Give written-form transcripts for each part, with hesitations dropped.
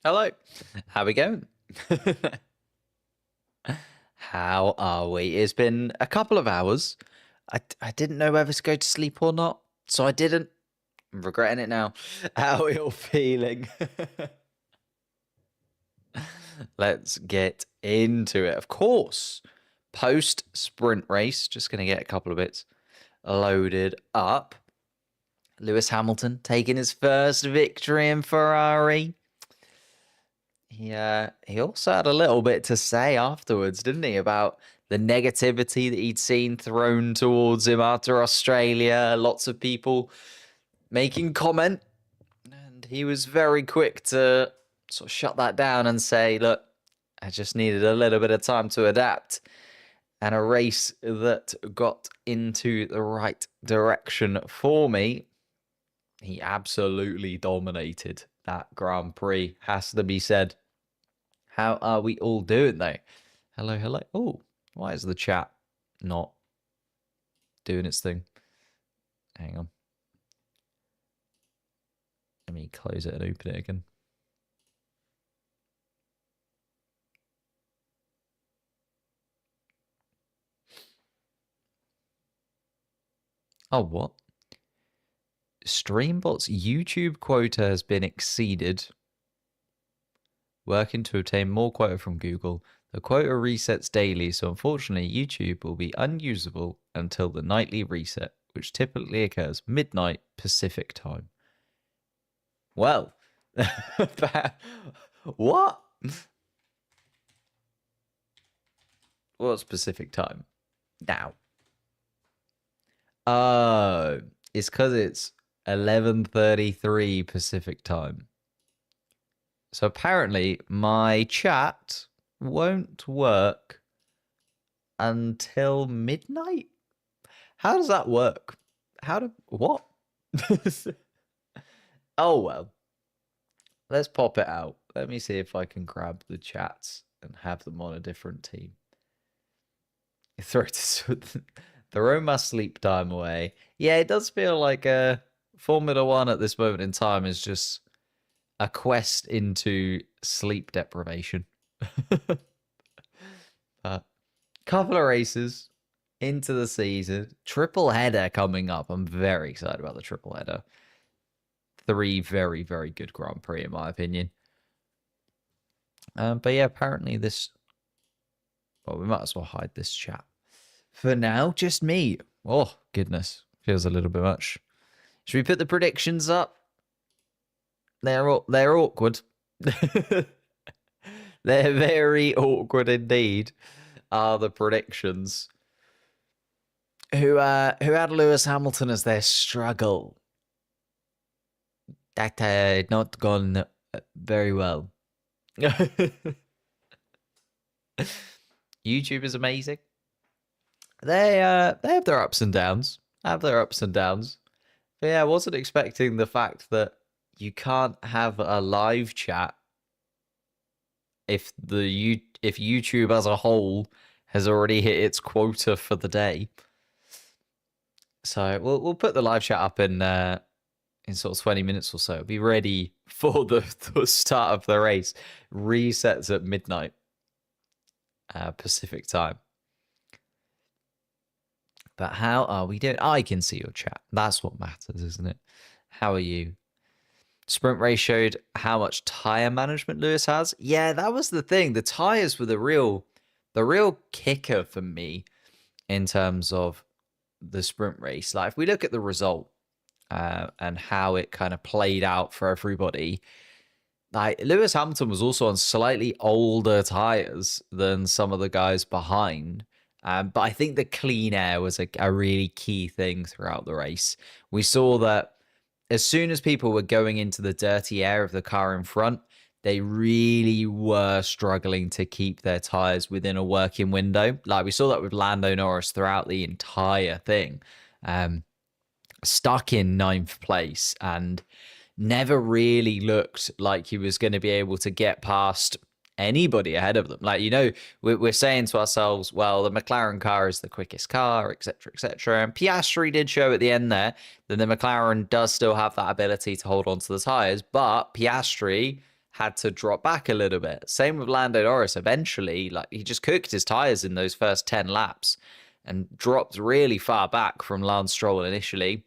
Hello. How we going? How are we? It's been a couple of hours. I didn't know whether to go to sleep or not, so I didn't. I'm regretting it now. How are you feeling? Let's get into it. Of course, post sprint race, just going to get a couple of bits loaded up. Lewis Hamilton taking his first victory in Ferrari. He also had a little bit to say afterwards, didn't he, about the negativity that he'd seen thrown towards him after Australia. Lots of people making comment, and he was very quick to sort of shut that down and say, look, I just needed a little bit of time to adapt. And a race that got into the right direction for me. He absolutely dominated that Grand Prix, has to be said. How are we all doing, though? Hello, hello. Oh, why is the chat not doing its thing? Hang on. Let me close it and open it again. Oh, what? Streambot's YouTube quota has been exceeded. Working to obtain more quota from Google. The quota resets daily, so unfortunately YouTube will be unusable until the nightly reset, which typically occurs midnight Pacific time. Well, what? What's Pacific time? Now. It's because it's 11:33 Pacific time. So apparently my chat won't work until midnight. How does that work? What? Oh, well. Let's pop it out. Let me see if I can grab the chats and have them on a different team. Throw my sleep time away. Yeah, it does feel like Formula One at this moment in time is just a quest into sleep deprivation. Couple of races into the season. Triple header coming up. I'm very excited about the triple header. 3 very, very good Grand Prix, in my opinion. But yeah, apparently this... Well, we might as well hide this chat. For now, just me. Oh, goodness. Feels a little bit much. Should we put the predictions up? They're awkward. They're very awkward indeed. Are the predictions? Who had Lewis Hamilton as their struggle? That had not gone very well. YouTube is amazing. They have their ups and downs. But yeah, I wasn't expecting the fact that you can't have a live chat if YouTube as a whole has already hit its quota for the day. So we'll put the live chat up in sort of 20 minutes or so. Be ready for the start of the race. Resets at midnight Pacific time. But how are we doing? I can see your chat. That's what matters, isn't it? How are you? Sprint race showed how much tire management Lewis has. Yeah, that was the thing. The tires were the real kicker for me in terms of the sprint race. Like if we look at the result and how it kind of played out for everybody, like Lewis Hamilton was also on slightly older tires than some of the guys behind. But I think the clean air was a really key thing throughout the race. We saw that as soon as people were going into the dirty air of the car in front, they really were struggling to keep their tires within a working window. Like we saw that with Lando Norris throughout the entire thing. Stuck in 9th place and never really looked like he was going to be able to get past anybody ahead of them. Like, you know, we're saying to ourselves, well, the McLaren car is the quickest car, etc., etc. And Piastri did show at the end there that the McLaren does still have that ability to hold on to the tires, but Piastri had to drop back a little bit. Same with Lando Norris. Eventually, like he just cooked his tires in those first 10 laps and dropped really far back from Lance Stroll initially.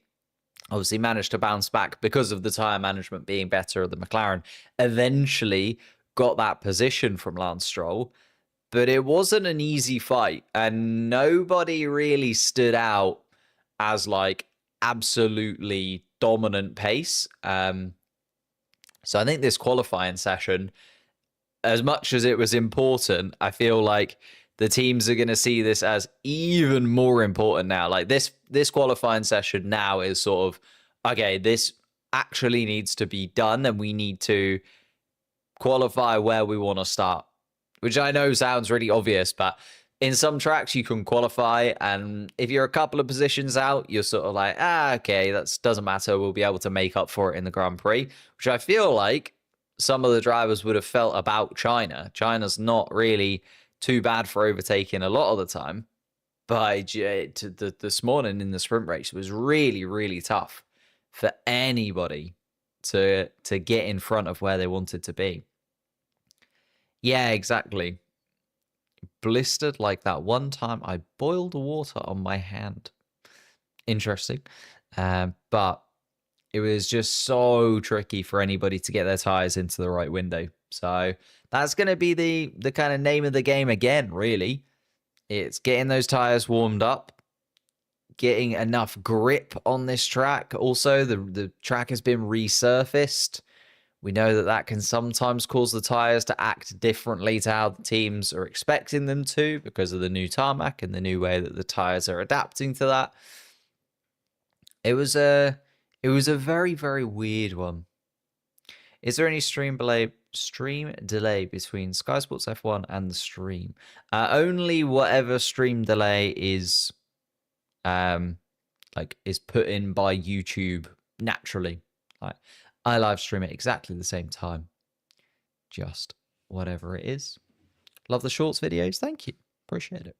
Obviously managed to bounce back because of the tire management being better of the McLaren. Eventually got that position from Lance Stroll, but it wasn't an easy fight, and nobody really stood out as like absolutely dominant pace. So I think this qualifying session, as much as it was important, I feel like the teams are going to see this as even more important now. Like this qualifying session now is sort of, okay, this actually needs to be done and we need to qualify where we want to start, which I know sounds really obvious, but in some tracks you can qualify, and if you're a couple of positions out, you're sort of like, okay, that doesn't matter. We'll be able to make up for it in the Grand Prix, which I feel like some of the drivers would have felt about China. China's not really too bad for overtaking a lot of the time, but this morning in the sprint race was really, really tough for anybody to get in front of where they wanted to be. Yeah, exactly. Blistered like that one time I boiled water on my hand. Interesting. But it was just so tricky for anybody to get their tires into the right window. So that's going to be the kind of name of the game again, really. It's getting those tires warmed up, getting enough grip on this track. Also, the track has been resurfaced. We know that that can sometimes cause the tires to act differently to how the teams are expecting them to because of the new tarmac and the new way that the tires are adapting to that. It was a very, very weird one. Is there any stream delay between Sky Sports F1 and the stream? Only whatever stream delay is is put in by YouTube naturally. Like, I live stream at exactly the same time. Just whatever it is. Love the shorts videos. Thank you. Appreciate it.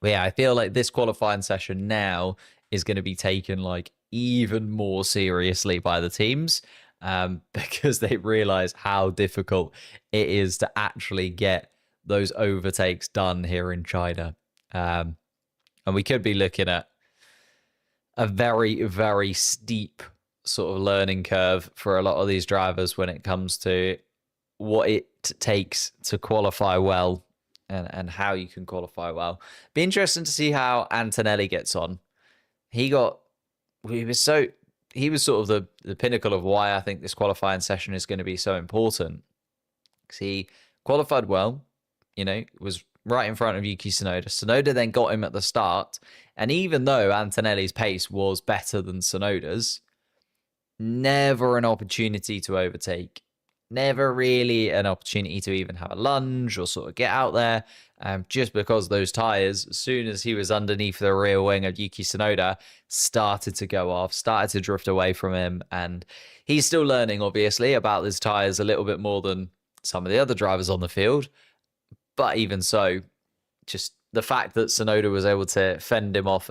But yeah, I feel like this qualifying session now is going to be taken like even more seriously by the teams because they realize how difficult it is to actually get those overtakes done here in China. And we could be looking at a very, very steep sort of learning curve for a lot of these drivers when it comes to what it takes to qualify well and how you can qualify well. Be interesting to see how Antonelli gets on. He was sort of the pinnacle of why I think this qualifying session is going to be so important. Because he qualified well, was right in front of Yuki Tsunoda. Tsunoda then got him at the start. And even though Antonelli's pace was better than Tsunoda's, never an opportunity to overtake. Never really an opportunity to even have a lunge or sort of get out there. Just because those tires, as soon as he was underneath the rear wing of Yuki Tsunoda, started to go off, started to drift away from him. And he's still learning, obviously, about his tires a little bit more than some of the other drivers on the field. But even so, just the fact that Tsunoda was able to fend him off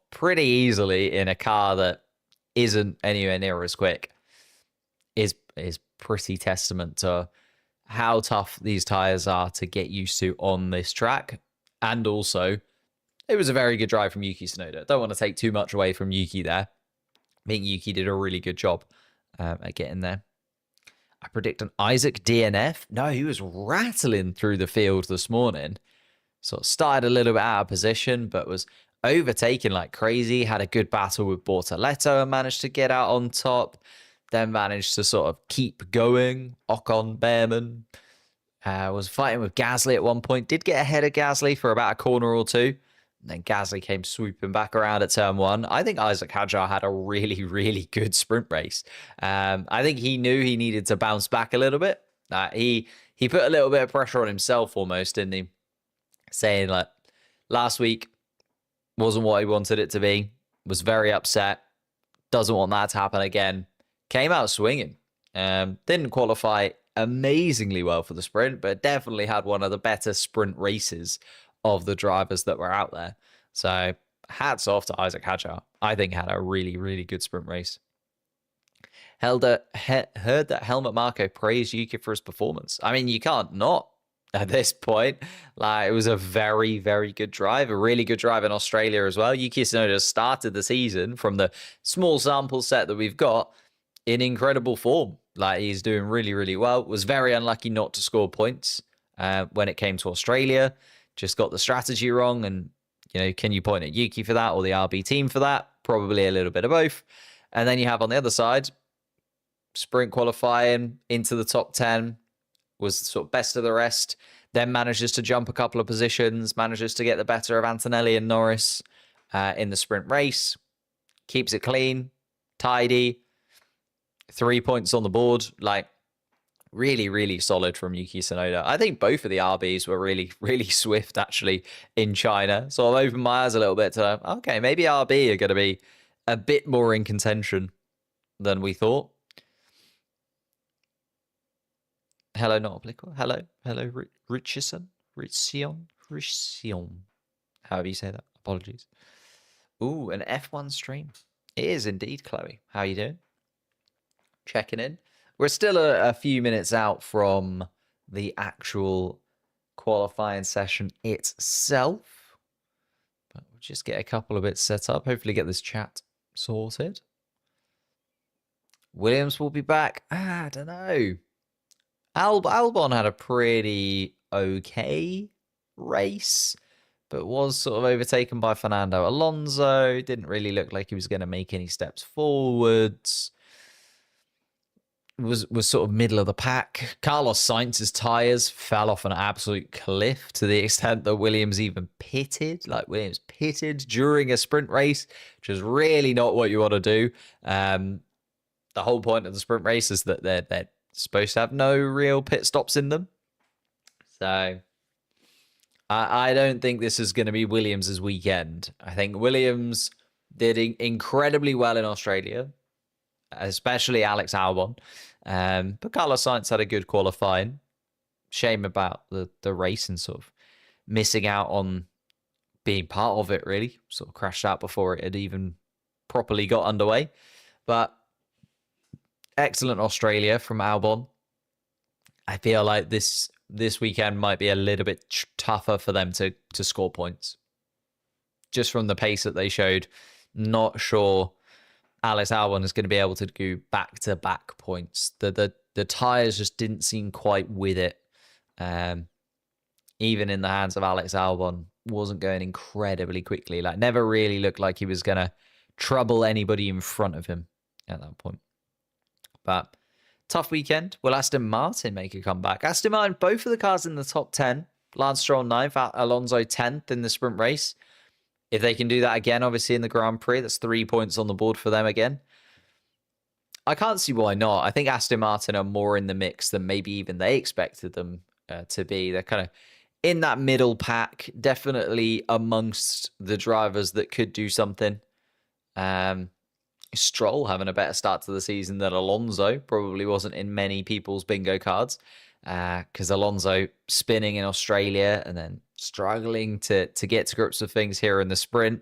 pretty easily in a car that isn't anywhere near as quick is pretty testament to how tough these tires are to get used to on this track. And also, it was a very good drive from Yuki Tsunoda. Don't want to take too much away from Yuki there. I think Yuki did a really good job at getting there. I predict an Isaac DNF. No, he was rattling through the field this morning. Sort of started a little bit out of position, but was overtaken like crazy. Had a good battle with Bortoleto and managed to get out on top. Then managed to sort of keep going. Ocon, Behrman was fighting with Gasly at one point. Did get ahead of Gasly for about a corner or two. And then Gasly came swooping back around at turn one. I think Isaac Hadjar had a really, really good sprint race. I think he knew he needed to bounce back a little bit. He put a little bit of pressure on himself almost, didn't he? Saying like last week wasn't what he wanted it to be. Was very upset. Doesn't want that to happen again. Came out swinging. Didn't qualify amazingly well for the sprint, but definitely had one of the better sprint races of the drivers that were out there. So hats off to Isaac Hadjar. I think had a really, really good sprint race. Heard that Helmut Marko praised Yuki for his performance. I mean, you can't not at this point. Like, it was a very, very good drive, a really good drive in Australia as well. Yuki Tsunoda started the season from the small sample set that we've got in incredible form. Like, he's doing really, really well. Was very unlucky not to score points when it came to Australia. Just got the strategy wrong. And, can you point at Yuki for that or the RB team for that? Probably a little bit of both. And then you have on the other side, sprint qualifying into the top 10, was sort of best of the rest, then manages to jump a couple of positions, manages to get the better of Antonelli and Norris in the sprint race, keeps it clean, tidy, 3 points on the board. Like, really, really solid from Yuki Tsunoda. I think both of the RBs were really, really swift, actually, in China. So I've opened my eyes a little bit to, okay, maybe RB are going to be a bit more in contention than we thought. Hello, not applicable. Hello, Richison. However you say that. Apologies. Ooh, an F1 stream. It is indeed, Chloe. How are you doing? Checking in. We're still a few minutes out from the actual qualifying session itself. But we'll just get a couple of bits set up. Hopefully get this chat sorted. Williams will be back. I don't know. Albon had a pretty okay race, but was sort of overtaken by Fernando Alonso. Didn't really look like he was going to make any steps forwards. Was sort of middle of the pack. Carlos Sainz's tyres fell off an absolute cliff to the extent that Williams even pitted. Like, Williams pitted during a sprint race, which is really not what you want to do. The whole point of the sprint race is that they're supposed to have no real pit stops in them. So I don't think this is going to be Williams' weekend. I think Williams did incredibly well in Australia, especially Alex Albon. But Carlos Sainz had a good qualifying. Shame about the race and sort of missing out on being part of it, really. Sort of crashed out before it had even properly got underway. But excellent Australia from Albon. I feel like this weekend might be a little bit tougher for them to score points. Just from the pace that they showed, not sure Alex Albon is going to be able to do back-to-back points. The tyres just didn't seem quite with it. Even in the hands of Alex Albon, wasn't going incredibly quickly. Like, never really looked like he was going to trouble anybody in front of him at that point. But tough weekend. Will Aston Martin make a comeback? Aston Martin, both of the cars in the top 10. Lance Stroll 9th, Alonso 10th in the sprint race. If they can do that again, obviously, in the Grand Prix, that's 3 points on the board for them again. I can't see why not. I think Aston Martin are more in the mix than maybe even they expected them to be. They're kind of in that middle pack, definitely amongst the drivers that could do something. Stroll having a better start to the season than Alonso probably wasn't in many people's bingo cards, because Alonso spinning in Australia and then struggling to get to grips with things here in the sprint.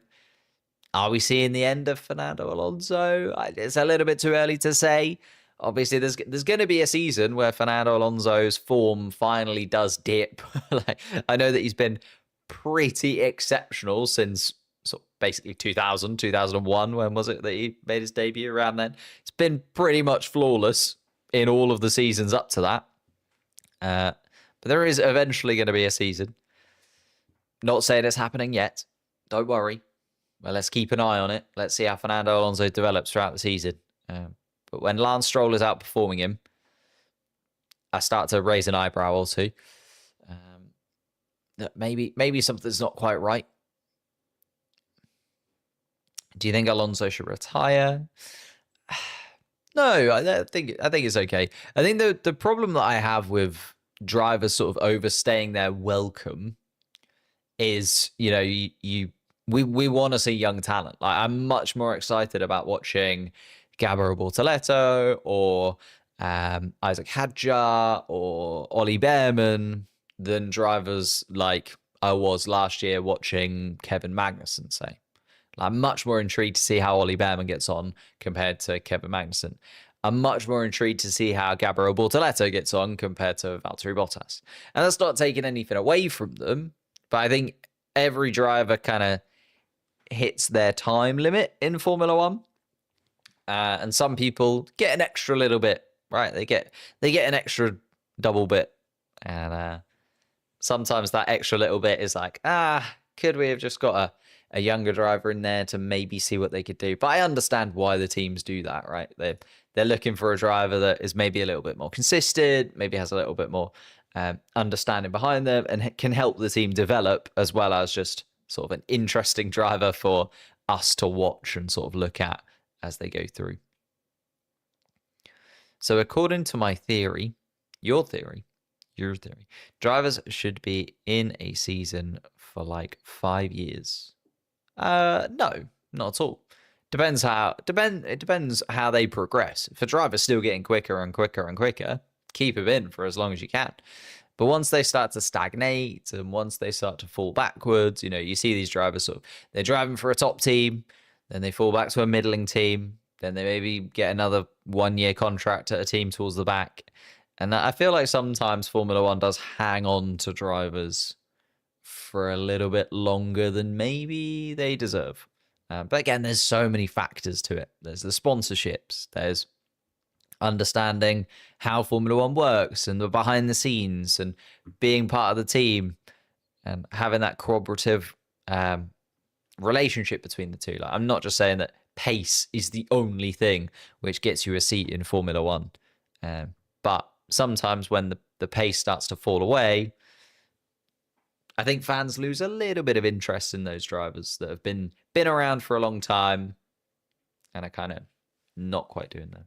Are we seeing the end of Fernando Alonso? It's a little bit too early to say. Obviously, there's going to be a season where Fernando Alonso's form finally does dip. Like, I know that he's been pretty exceptional since sort of basically 2000, 2001. When was it that he made his debut? Around then. It's been pretty much flawless in all of the seasons up to that. But there is eventually going to be a season. Not saying it's happening yet. Don't worry. Well, let's keep an eye on it. Let's see how Fernando Alonso develops throughout the season. But when Lance Stroll is outperforming him, I start to raise an eyebrow or two. That maybe something's not quite right. Do you think Alonso should retire? No, I think it's okay. I think the problem that I have with drivers sort of overstaying their welcome is, we want to see young talent. Like, I'm much more excited about watching Gabriel Bortoleto or Isaac Hadjar or Ollie Behrman than drivers like I was last year watching Kevin Magnussen, say. I'm much more intrigued to see how Ollie Behrman gets on compared to Kevin Magnussen. I'm much more intrigued to see how Gabriel Bortoleto gets on compared to Valtteri Bottas. And that's not taking anything away from them, but I think every driver kind of hits their time limit in Formula One. And some people get an extra little bit, right? They get an extra double bit. And sometimes that extra little bit is like, could we have just got a younger driver in there to maybe see what they could do? But I understand why the teams do that, right? They're looking for a driver that is maybe a little bit more consistent, maybe has a little bit more understanding behind them, and can help the team develop, as well as just sort of an interesting driver for us to watch and sort of look at as they go through. So according to my theory, your theory, drivers should be in a season for like 5 years. No, not at all. It depends how they progress. If a driver's still getting quicker and quicker and quicker, keep him in for as long as you can. But once they start to stagnate and once they start to fall backwards, you see these drivers sort of, they're driving for a top team, then they fall back to a middling team, then they maybe get another 1-year contract at a team towards the back. And I feel like sometimes Formula One does hang on to drivers for a little bit longer than maybe they deserve. But again, there's so many factors to it. There's the sponsorships, there's understanding how Formula One works and the behind the scenes and being part of the team and having that cooperative relationship between the two. Like, I'm not just saying that pace is the only thing which gets you a seat in Formula One. But sometimes when the pace starts to fall away, I think fans lose a little bit of interest in those drivers that have been around for a long time and are kind of not quite doing that.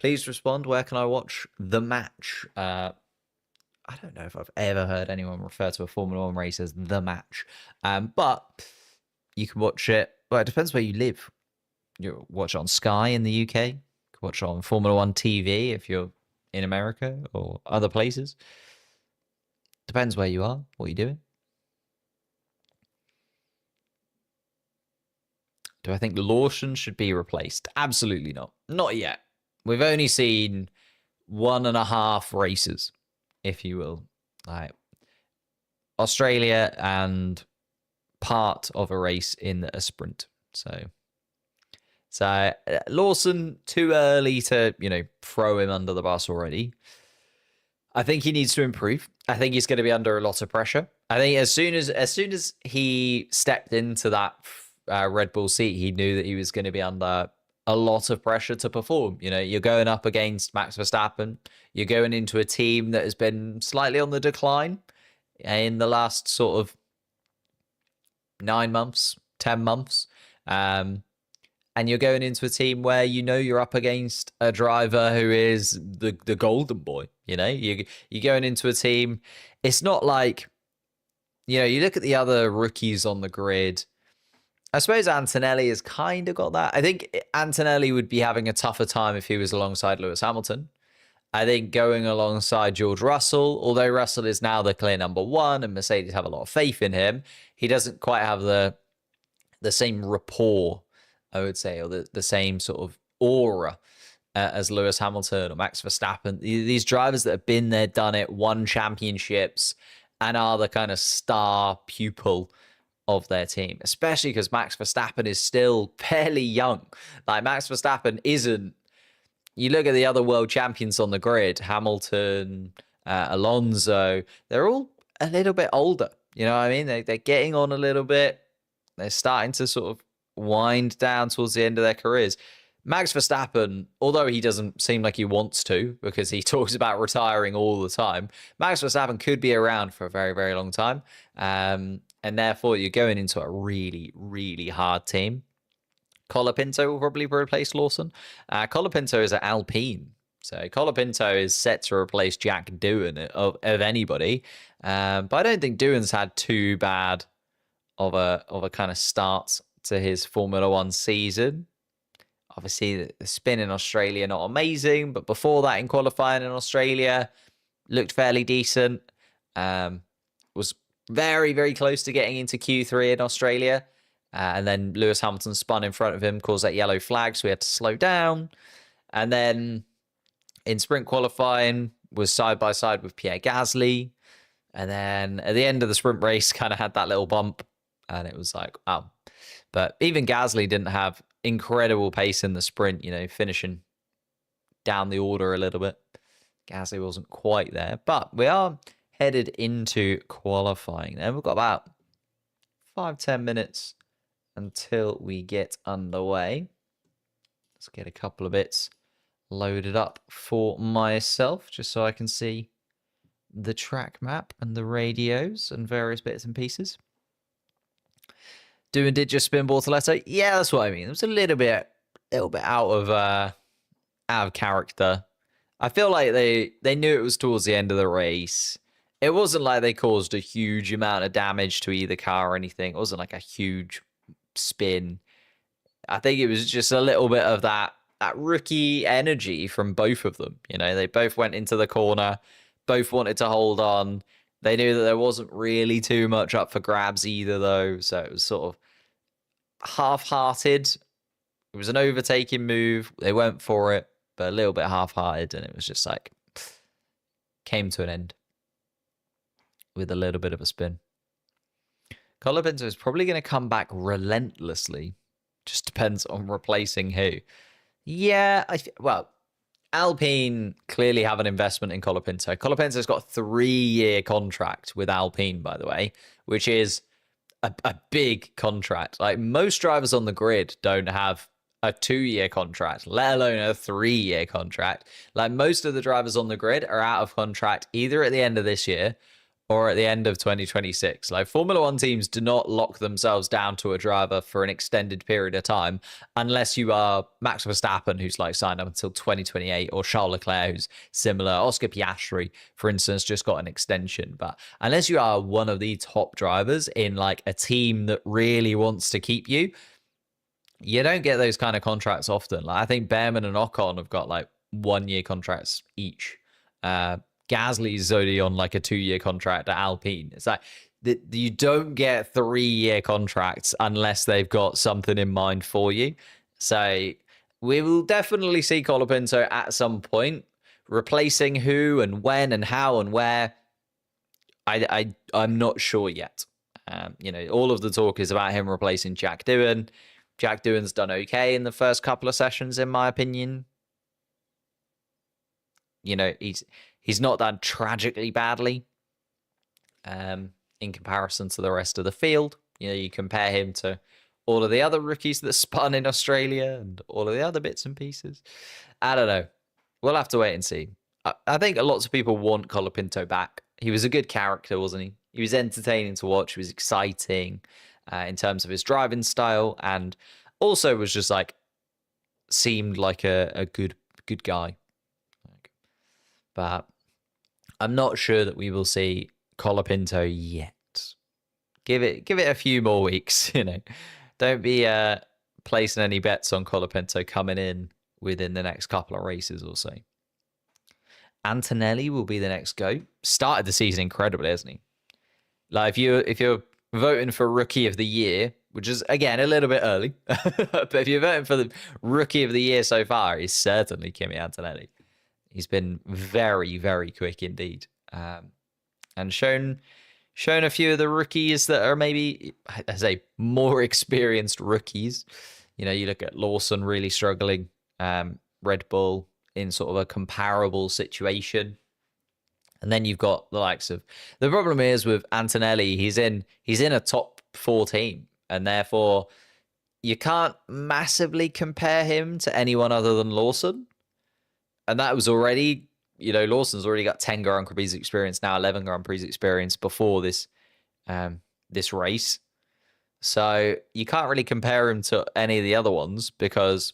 Please respond. Where can I watch the match? I don't know if I've ever heard anyone refer to a Formula One race as the match. But you can watch it. Well, it depends where you live. You watch it on Sky in the UK. You can watch it on Formula One TV if you're in America or other places. Depends where you are, what you're doing. Do I think Lawson should be replaced? Absolutely not. Not yet. We've only seen 1.5 races, if you will. Like Australia and part of a race in a sprint. So Lawson, too early to, throw him under the bus already. I think he needs to improve. I think he's going to be under a lot of pressure. I think as soon as he stepped into that Red Bull seat, he knew that he was going to be under a lot of pressure to perform. You're going up against Max Verstappen. You're going into a team that has been slightly on the decline in the last sort of 9 months, 10 months. And you're going into a team where you're up against a driver who is the golden boy. You're going into a team. It's not like, you look at the other rookies on the grid. I suppose Antonelli has kind of got that. I think Antonelli would be having a tougher time if he was alongside Lewis Hamilton. I think going alongside George Russell, although Russell is now the clear number one and Mercedes have a lot of faith in him, he doesn't quite have the same rapport, I would say, or the same sort of aura as Lewis Hamilton or Max Verstappen. These drivers that have been there, done it, won championships, and are the kind of star pupil of their team, especially because Max Verstappen is still fairly young. Like, Max Verstappen isn't, you look at the other world champions on the grid, Hamilton, Alonso, they're all a little bit older. You know what I mean? They're getting on a little bit. They're starting to sort of wind down towards the end of their careers. Max Verstappen, although he doesn't seem like he wants to, because he talks about retiring all the time, Max Verstappen could be around for a very, very long time. And therefore, you're going into a really, really hard team. Colapinto will probably replace Lawson. Colapinto is at Alpine. So Colapinto is set to replace Jack Doohan of anybody. But I don't think Doohan's had too bad of a kind of start to his Formula One season. Obviously, the spin in Australia, not amazing. But before that, in qualifying in Australia, looked fairly decent. Was very, very close to getting into Q3 in Australia. And then Lewis Hamilton spun in front of him, caused that yellow flag, so we had to slow down. And then in sprint qualifying was side by side with Pierre Gasly. And then at the end of the sprint race, kind of had that little bump. And it was like, wow. But even Gasly didn't have incredible pace in the sprint, finishing down the order a little bit. Gasly wasn't quite there. But we are headed into qualifying. And we've got about 5-10 minutes until we get underway. Let's get a couple of bits loaded up for myself, just so I can see the track map and the radios and various bits and pieces. Did just spin Bortoletto? Yeah, that's what I mean. It was a little bit out of character. I feel like they knew it was towards the end of the race. It wasn't like they caused a huge amount of damage to either car or anything. It wasn't like a huge spin. I think it was just a little bit of that rookie energy from both of them. They both went into the corner, both wanted to hold on. They knew that there wasn't really too much up for grabs either, though. So it was sort of half-hearted. It was an overtaking move. They went for it, but a little bit half-hearted. And it was just like, came to an end with a little bit of a spin. Colapinto is probably going to come back relentlessly. Just depends on replacing who. Yeah, well, Alpine clearly have an investment in Colapinto. Colapinto's got a 3-year contract with Alpine, by the way, which is a big contract. Like, most drivers on the grid don't have a 2-year contract, let alone a 3-year contract. Like, most of the drivers on the grid are out of contract either at the end of this year or at the end of 2026. Like, Formula One teams do not lock themselves down to a driver for an extended period of time unless you are Max Verstappen, who's like signed up until 2028, or Charles Leclerc, who's similar. Oscar Piastri, for instance, just got an extension. But unless you are one of the top drivers in like a team that really wants to keep you, you don't get those kind of contracts often. Like, I think Behrman and Ocon have got like 1-year contracts each. Gasly's only on like a 2-year contract at Alpine. It's like you don't get 3-year contracts unless they've got something in mind for you. So we will definitely see Colapinto at some point. Replacing who and when and how and where, I'm not sure yet. All of the talk is about him replacing Jack Doohan. Jack Doohan's done okay in the first couple of sessions, in my opinion. He's not done tragically badly in comparison to the rest of the field. You compare him to all of the other rookies that spun in Australia and all of the other bits and pieces. I don't know. We'll have to wait and see. I think lots of people want Colapinto back. He was a good character, wasn't he? He was entertaining to watch. He was exciting in terms of his driving style, and also was just like, seemed like a good guy. But I'm not sure that we will see Colapinto yet. Give it a few more weeks, Don't be placing any bets on Colapinto coming in within the next couple of races or so. Antonelli will be the next go. Started the season incredibly, hasn't he? Like, if you're voting for Rookie of the Year, which is, again, a little bit early, but if you're voting for the Rookie of the Year so far, it's certainly Kimi Antonelli. He's been very, very quick indeed, and shown a few of the rookies that are maybe, I say, more experienced rookies. You look at Lawson really struggling, Red Bull in sort of a comparable situation, and then you've got the likes of. The problem is with Antonelli, he's in a top 4 team, and therefore you can't massively compare him to anyone other than Lawson. And that was already, Lawson's already got 10 Grand Prix experience now, 11 Grand Prix experience before this race. So you can't really compare him to any of the other ones because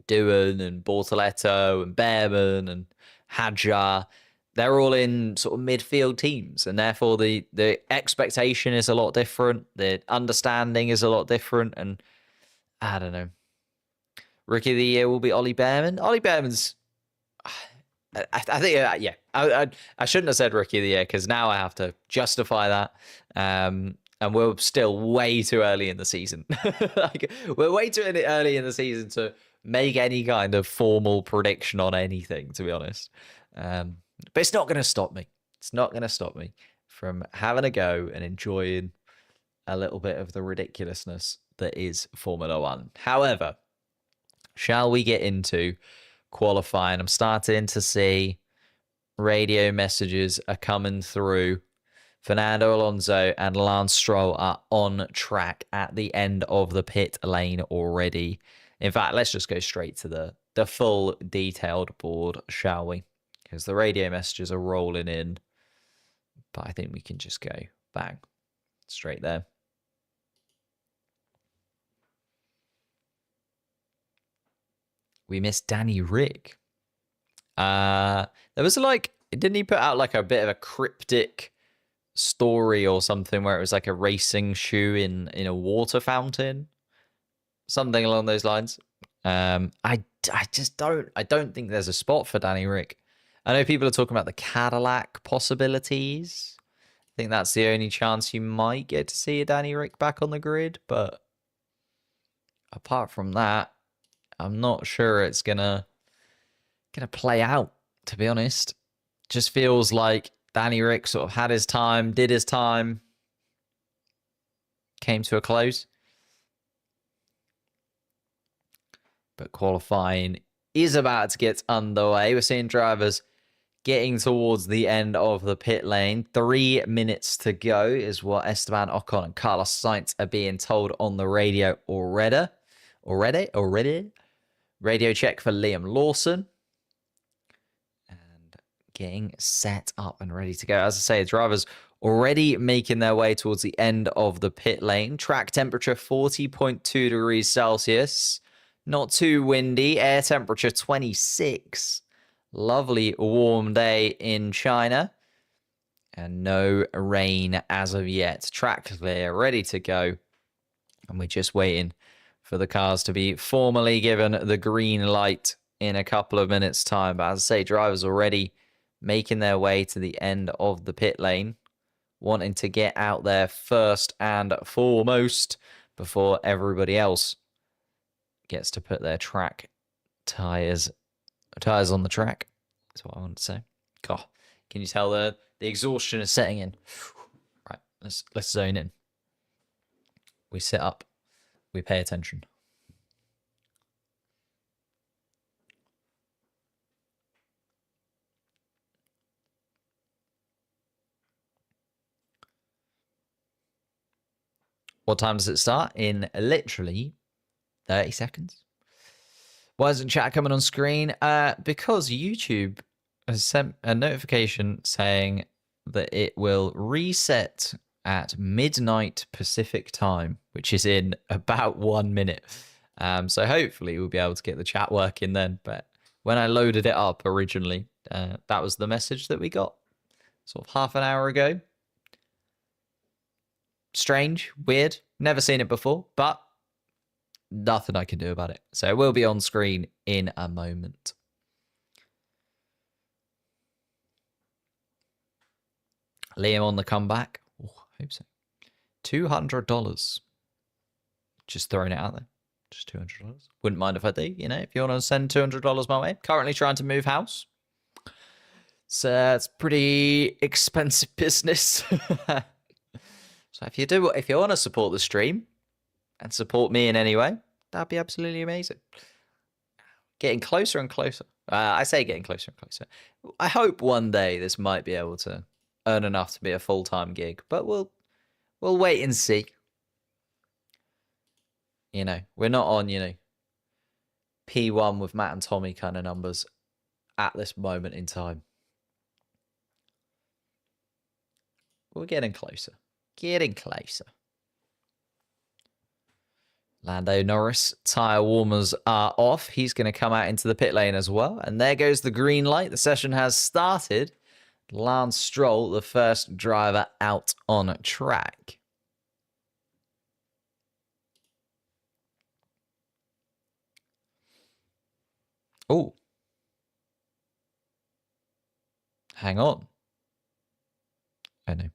Doohan and Bortoletto and Behrman and Hadjar, they're all in sort of midfield teams. And therefore the expectation is a lot different. The understanding is a lot different. And I don't know. Rookie of the Year will be Ollie Behrman. Ollie Behrman's, I think, yeah. I shouldn't have said Rookie of the Year because now I have to justify that. And we're still way too early in the season. We're way too early in the season to make any kind of formal prediction on anything, to be honest. But it's not going to stop me. It's not going to stop me from having a go and enjoying a little bit of the ridiculousness that is Formula One. However, shall we get into qualifying? I'm starting to see radio messages are coming through. Fernando Alonso and Lance Stroll are on track at the end of the pit lane already. In fact, let's just go straight to the full detailed board, shall we? Because the radio messages are rolling in. But I think we can just go bang, straight there. We missed Danny Rick. There was like, didn't he put out like a bit of a cryptic story or something where it was like a racing shoe in a water fountain? Something along those lines. I don't think there's a spot for Danny Rick. I know people are talking about the Cadillac possibilities. I think that's the only chance you might get to see a Danny Rick back on the grid, but apart from that, I'm not sure it's gonna play out, to be honest. Just feels like Danny Rick sort of had his time, did his time, came to a close. But qualifying is about to get underway. We're seeing drivers getting towards the end of the pit lane. 3 minutes to go is what Esteban Ocon and Carlos Sainz are being told on the radio already. Radio check for Liam Lawson. And getting set up and ready to go. As I say, the drivers already making their way towards the end of the pit lane. Track temperature 40.2 degrees Celsius. Not too windy. Air temperature 26. Lovely warm day in China. And no rain as of yet. Track clear, ready to go. And we're just waiting for the cars to be formally given the green light in a couple of minutes' time. But as I say, drivers already making their way to the end of the pit lane, wanting to get out there first and foremost before everybody else gets to put their track tires on the track. That's what I want to say. God, can you tell the exhaustion is setting in? Right, let's zone in. We sit up. We pay attention. What time does it start? In literally 30 seconds. Why isn't chat coming on screen? Because YouTube has sent a notification saying that it will reset at midnight Pacific time, which is in about 1 minute. So hopefully we'll be able to get the chat working then. But when I loaded it up originally, that was the message that we got sort of half an hour ago. Strange, weird, never seen it before, but nothing I can do about it. So it will be on screen in a moment. Liam on the comeback. Oh, I hope so. $200. Just throwing it out there. Just $200. Wouldn't mind if I do. You know, if you want to send $200 my way. Currently trying to move house. So it's pretty expensive business. So if you want to support the stream and support me in any way, that'd be absolutely amazing. Getting closer and closer. I say getting closer and closer. I hope one day this might be able to earn enough to be a full-time gig, but we'll wait and see. You know, we're not on, P1 with Matt and Tommy kind of numbers at this moment in time. We're getting closer. Getting closer. Lando Norris, tyre warmers are off. He's going to come out into the pit lane as well. And there goes the green light. The session has started. Lance Stroll, the first driver out on track. Oh. Hang on. I know.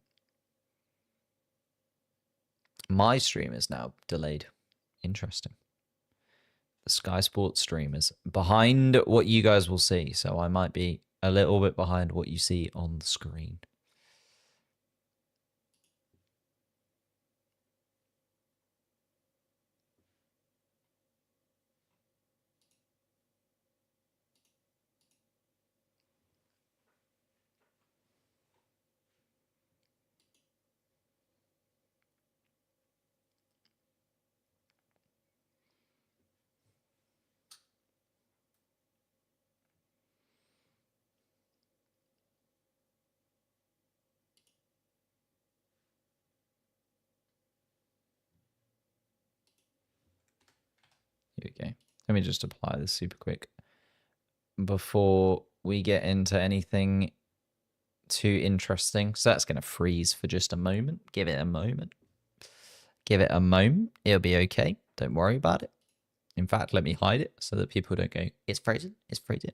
My stream is now delayed. Interesting. the Sky Sports stream is behind what you guys will see. So I might be a little bit behind what you see on the screen. Here we go. Let me just apply this super quick before we get into anything too interesting. So that's going to freeze for just a moment. Give it a moment. Give it a moment. It'll be okay. Don't worry about it. In fact, let me hide it so that people don't go, it's frozen. It's frozen.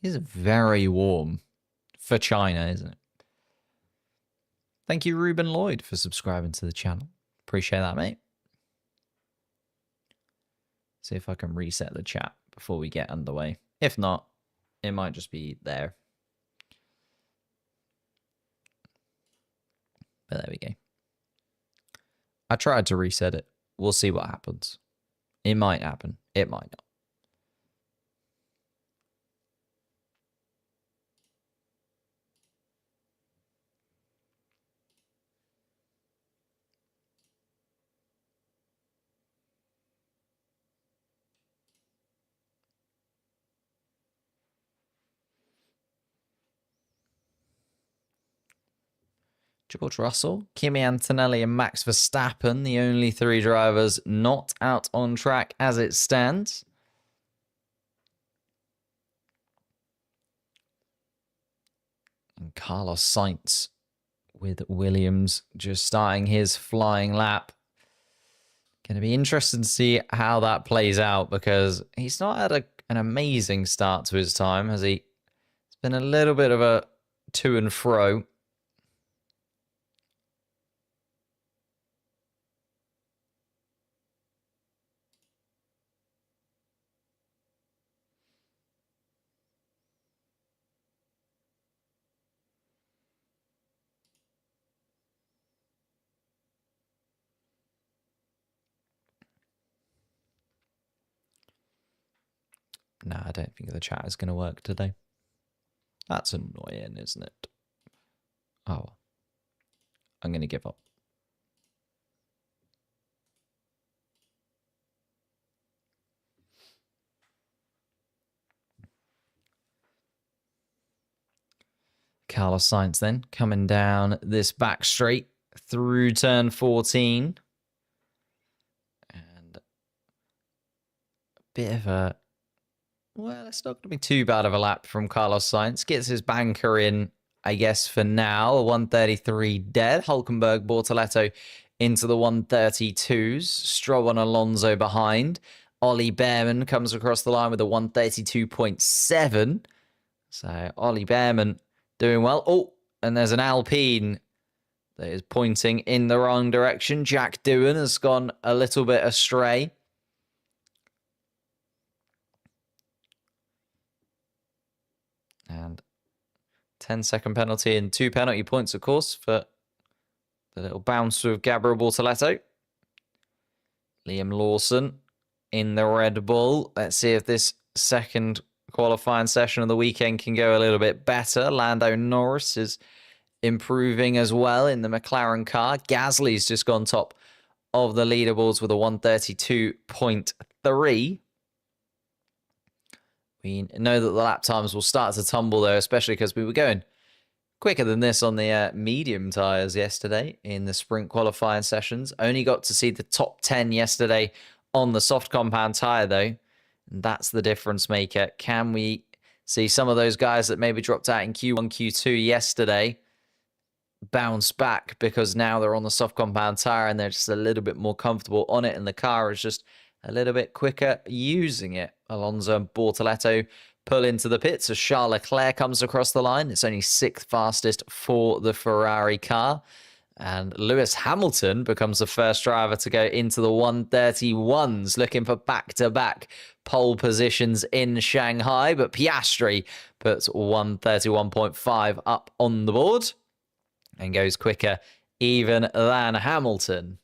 It is very warm for China, isn't it? Thank you, Ruben Lloyd, for subscribing to the channel. Appreciate that, mate. See if I can reset the chat before we get underway. If not, it might just be there. But there we go. I tried to reset it. We'll see what happens. It might happen. It might not. George Russell, Kimi Antonelli and Max Verstappen, the only three drivers not out on track as it stands. And Carlos Sainz with Williams just starting his flying lap. Going to be interesting to see how that plays out because he's not had an amazing start to his time, has he? It's been a little bit of a to and fro. No, I don't think the chat is going to work today. That's annoying, isn't it? Oh, I'm going to give up. Carlos Sainz then coming down this back straight through turn 14. And a bit of a... Well, it's not going to be too bad of a lap from Carlos Sainz. Gets his banker in, I guess, for now. A 133 dead. Hulkenberg, Bortoletto into the 132s. Stroll and Alonso behind. Ollie Behrman comes across the line with a 132.7. So Ollie Behrman doing well. Oh, and there's an Alpine that is pointing in the wrong direction. Jack Doohan has gone a little bit astray. And 10-second penalty and 2 penalty points, of course, for the little bounce with Gabriel Bortoletto. Liam Lawson in the Red Bull. Let's see if this second qualifying session of the weekend can go a little bit better. Lando Norris is improving as well in the McLaren car. Gasly's just gone top of the leaderboards with a 132.3. We know that the lap times will start to tumble, though, especially because we were going quicker than this on the medium tyres yesterday in the sprint qualifying sessions. Only got to see the top 10 yesterday on the soft compound tyre, though. And that's the difference maker. Can we see some of those guys that maybe dropped out in Q1, Q2 yesterday bounce back because now they're on the soft compound tire and they're just a little bit more comfortable on it, and the car is just a little bit quicker using it. Alonso and Bortoleto pull into the pits as Charles Leclerc comes across the line. It's only 6th fastest for the Ferrari car. And Lewis Hamilton becomes the first driver to go into the 131s, looking for back-to-back pole positions in Shanghai. But Piastri puts 131.5 up on the board and goes quicker even than Hamilton.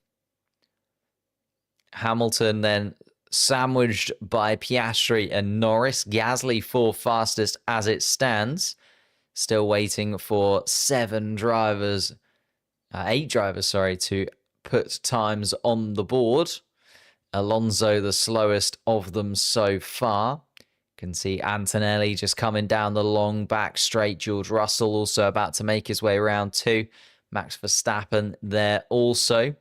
Hamilton then sandwiched by Piastri and Norris. Gasly 4th fastest as it stands. Still waiting for 8 drivers, to put times on the board. Alonso, the slowest of them so far. Can see Antonelli just coming down the long back straight. George Russell also about to make his way around too. Max Verstappen there also.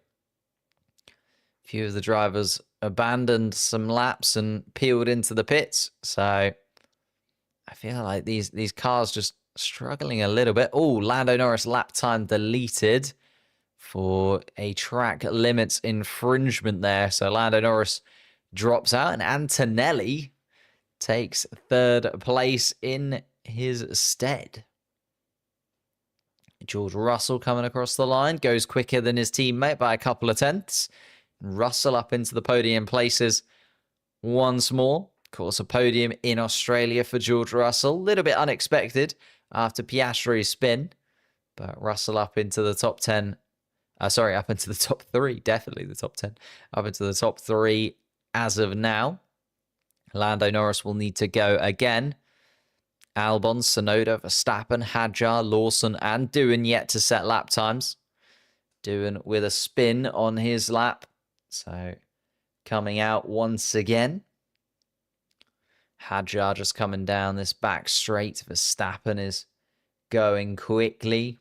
A few of the drivers abandoned some laps and peeled into the pits. So I feel like these cars just struggling a little bit. Oh, Lando Norris lap time deleted for a track limits infringement there. So Lando Norris drops out and Antonelli takes 3rd place in his stead. George Russell coming across the line, goes quicker than his teammate by a couple of tenths. Russell up into the podium places once more. Of course, a podium in Australia for George Russell. A little bit unexpected after Piastri's spin, but Russell up into the top 10. Up into the top 3. Definitely the top 10. Up into the top 3 as of now. Lando Norris will need to go again. Albon, Tsunoda, Verstappen, Hadjar, Lawson, and Doohan yet to set lap times. Doohan with a spin on his lap. So coming out once again. Hadjar just coming down this back straight. Verstappen is going quickly.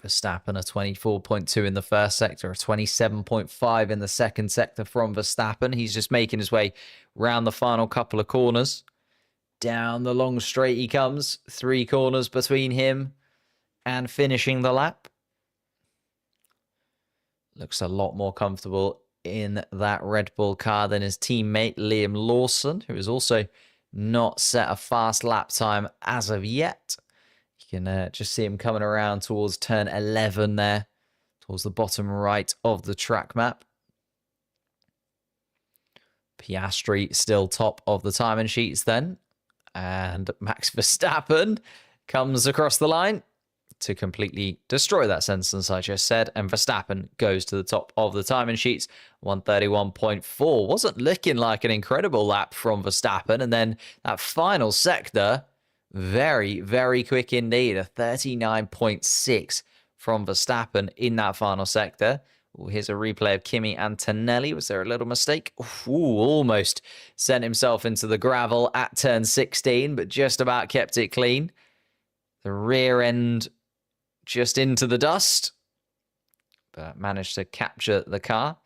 Verstappen a 24.2 in the first sector, a 27.5 in the second sector from Verstappen. He's just making his way round the final couple of corners. Down the long straight he comes. 3 corners between him and finishing the lap. Looks a lot more comfortable in that Red Bull car than his teammate Liam Lawson, who has also not set a fast lap time as of yet. You can just see him coming around towards turn 11 there, towards the bottom right of the track map. Piastri still top of the timing sheets then. And Max Verstappen comes across the line to completely destroy that sentence I just said. And Verstappen goes to the top of the timing sheets, 131.4. Wasn't looking like an incredible lap from Verstappen. And then that final sector, very, very quick indeed. A 39.6 from Verstappen in that final sector. Ooh, here's a replay of Kimi Antonelli. Was there a little mistake? Ooh, almost sent himself into the gravel at turn 16, but just about kept it clean. The rear end just into the dust, but managed to capture the car.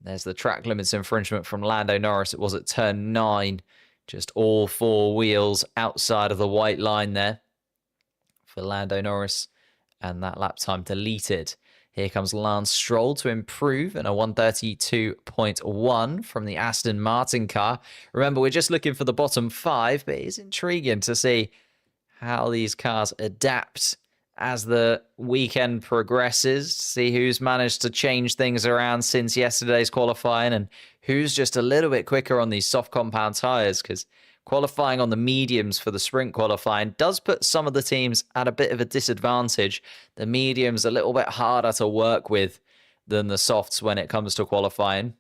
There's the track limits infringement from Lando Norris. It was at turn 9. Just all 4 wheels outside of the white line there for Lando Norris, and that lap time deleted. Here comes Lance Stroll to improve in a 132.1 from the Aston Martin car. Remember, we're just looking for the bottom 5, but it's intriguing to see how these cars adapt as the weekend progresses, see who's managed to change things around since yesterday's qualifying and who's just a little bit quicker on these soft compound tires, because qualifying on the mediums for the sprint qualifying does put some of the teams at a bit of a disadvantage. The mediums a little bit harder to work with than the softs when it comes to qualifying.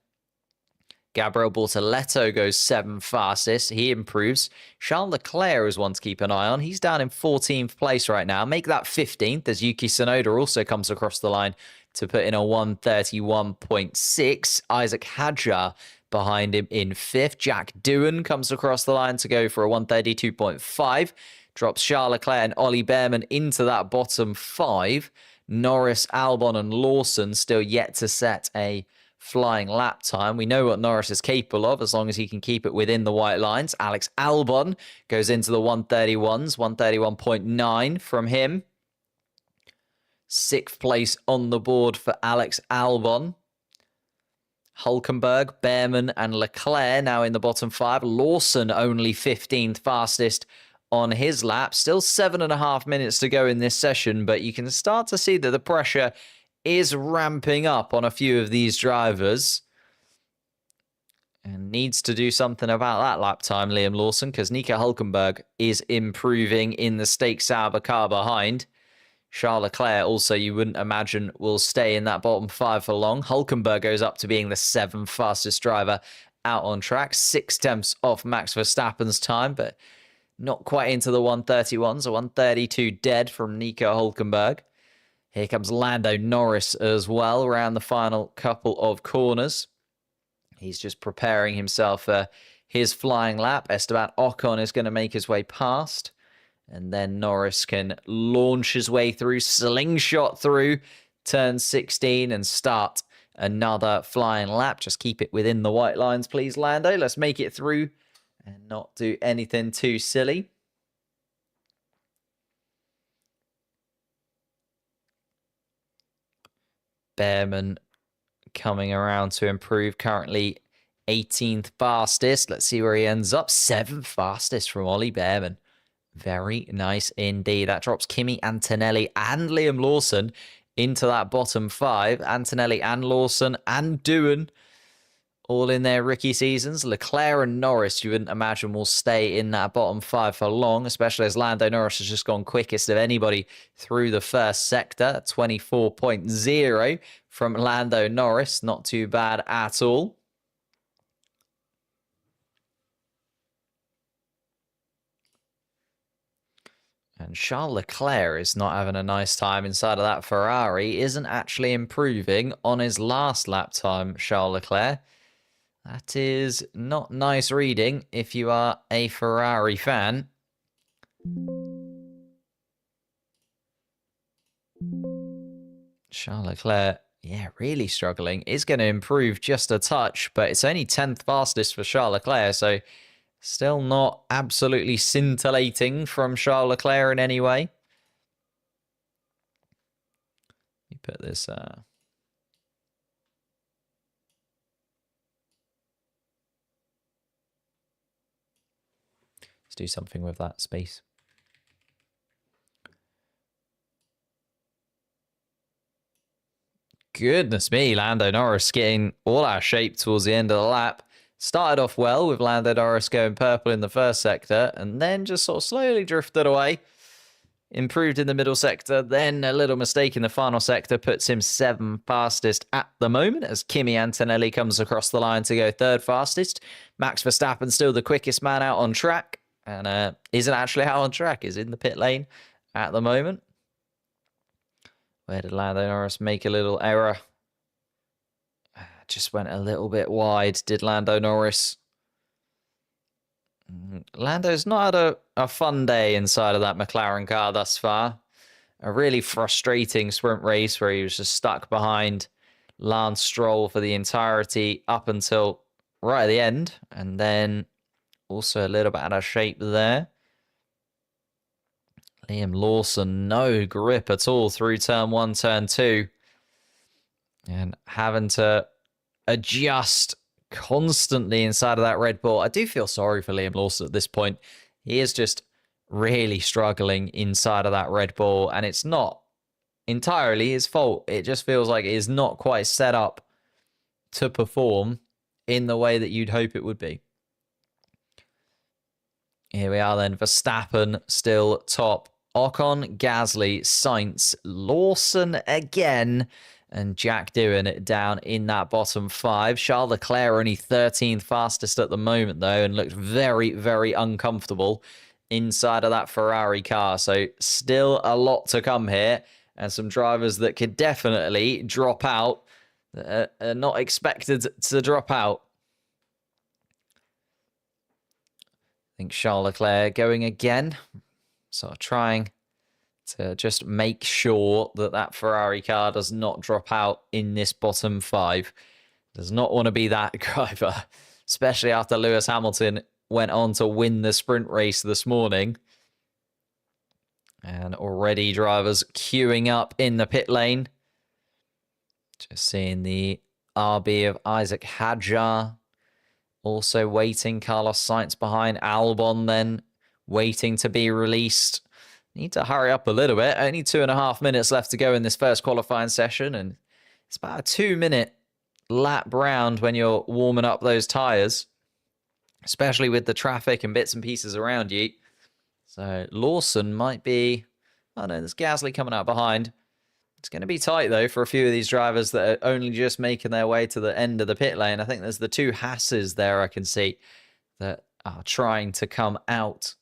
Gabriel Bortoleto goes 7th fastest. He improves. Charles Leclerc is one to keep an eye on. He's down in 14th place right now. Make that 15th as Yuki Tsunoda also comes across the line to put in a 131.6. Isaac Hadjar behind him in 5th. Jack Doohan comes across the line to go for a 132.5. Drops Charles Leclerc and Ollie Behrman into that bottom 5. Norris, Albon and Lawson still yet to set a flying lap time. We know what Norris is capable of as long as he can keep it within the white lines. Alex Albon goes into the 131s, 131.9 from him. 6th place on the board for Alex Albon. Hulkenberg, Behrman and Leclerc now in the bottom 5. Lawson only 15th fastest on his lap. Still 7.5 minutes to go in this session, but you can start to see that the pressure is ramping up on a few of these drivers. And needs to do something about that lap time, Liam Lawson, because Nico Hulkenberg is improving in the Stake Sauber car behind. Charles Leclerc also, you wouldn't imagine, will stay in that bottom 5 for long. Hulkenberg goes up to being the 7th fastest driver out on track. 6 tenths off Max Verstappen's time, but not quite into the 131s. A 132 dead from Nico Hulkenberg. Here comes Lando Norris as well around the final couple of corners. He's just preparing himself for his flying lap. Esteban Ocon is going to make his way past. And then Norris can launch his way through, slingshot through turn 16 and start another flying lap. Just keep it within the white lines, please, Lando. Let's make it through and not do anything too silly. Behrman coming around to improve, currently 18th fastest. Let's see where he ends up. 7th fastest from Ollie Behrman. Very nice indeed. That drops Kimi Antonelli and Liam Lawson into that bottom 5. Antonelli and Lawson and Doohan all in their rookie seasons. Leclerc and Norris, you wouldn't imagine, will stay in that bottom 5 for long, especially as Lando Norris has just gone quickest of anybody through the first sector. 24.0 from Lando Norris. Not too bad at all. And Charles Leclerc is not having a nice time inside of that Ferrari. Isn't actually improving on his last lap time, Charles Leclerc. That is not nice reading if you are a Ferrari fan. Charles Leclerc, yeah, really struggling. Is going to improve just a touch, but it's only 10th fastest for Charles Leclerc, so still not absolutely scintillating from Charles Leclerc in any way. Let me put this... Let's do something with that space. Goodness me, Lando Norris getting all out of shape towards the end of the lap. Started off well with Lando Norris going purple in the first sector and then just sort of slowly drifted away. Improved in the middle sector, then a little mistake in the final sector puts him 7th fastest at the moment as Kimi Antonelli comes across the line to go 3rd fastest. Max Verstappen still the quickest man out on track and isn't actually out on track, is in the pit lane at the moment. Where did Lando Norris make a little error? Just went a little bit wide, did Lando Norris. Lando's not had a fun day inside of that McLaren car thus far. A really frustrating sprint race where he was just stuck behind Lance Stroll for the entirety up until right at the end. And then also a little bit out of shape there. Liam Lawson, no grip at all through turn 1, turn 2. And having to adjust constantly inside of that Red Bull. I do feel sorry for Liam Lawson at this point. He is just really struggling inside of that Red Bull, and it's not entirely his fault. It just feels like it is not quite set up to perform in the way that you'd hope it would be. Here we are then. Verstappen still top. Ocon, Gasly, Sainz, Lawson again, and Jack Doohan down in that bottom 5. Charles Leclerc only 13th fastest at the moment, though, and looked very, very uncomfortable inside of that Ferrari car. So still a lot to come here, and some drivers that could definitely drop out, are not expected to drop out. I think Charles Leclerc going again, sort of trying to just make sure that that Ferrari car does not drop out in this bottom 5. Does not want to be that driver, especially after Lewis Hamilton went on to win the sprint race this morning. And already drivers queuing up in the pit lane. Just seeing the RB of Isaac Hadjar also waiting. Carlos Sainz behind. Albon then waiting to be released. Need to hurry up a little bit. Only 2.5 minutes left to go in this first qualifying session. And it's about a 2-minute lap round when you're warming up those tyres, especially with the traffic and bits and pieces around you. So Lawson might be... Oh no, there's Gasly coming out behind. It's going to be tight, though, for a few of these drivers that are only just making their way to the end of the pit lane. I think there's the 2 Hasses there I can see that are trying to come out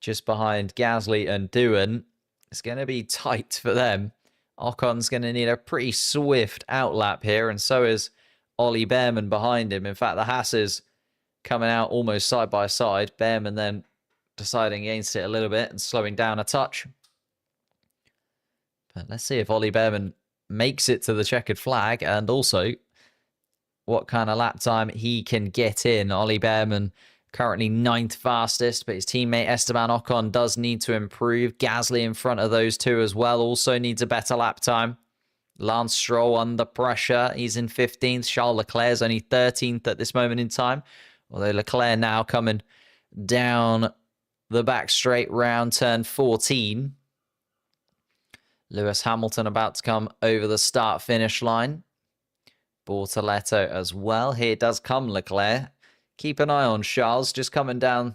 just behind Gasly and Doohan. It's going to be tight for them. Ocon's going to need a pretty swift outlap here, and so is Ollie Behrman behind him. In fact, the Hasses coming out almost side by side. Behrman then deciding against it a little bit and slowing down a touch. But let's see if Ollie Behrman makes it to the checkered flag, and also what kind of lap time he can get in. Ollie Behrman currently 9th fastest, but his teammate Esteban Ocon does need to improve. Gasly in front of those two as well also needs a better lap time. Lance Stroll under pressure. He's in 15th. Charles Leclerc's only 13th at this moment in time, although Leclerc now coming down the back straight round turn 14. Lewis Hamilton about to come over the start-finish line. Bortoleto as well. Here does come Leclerc. Keep an eye on Charles, just coming down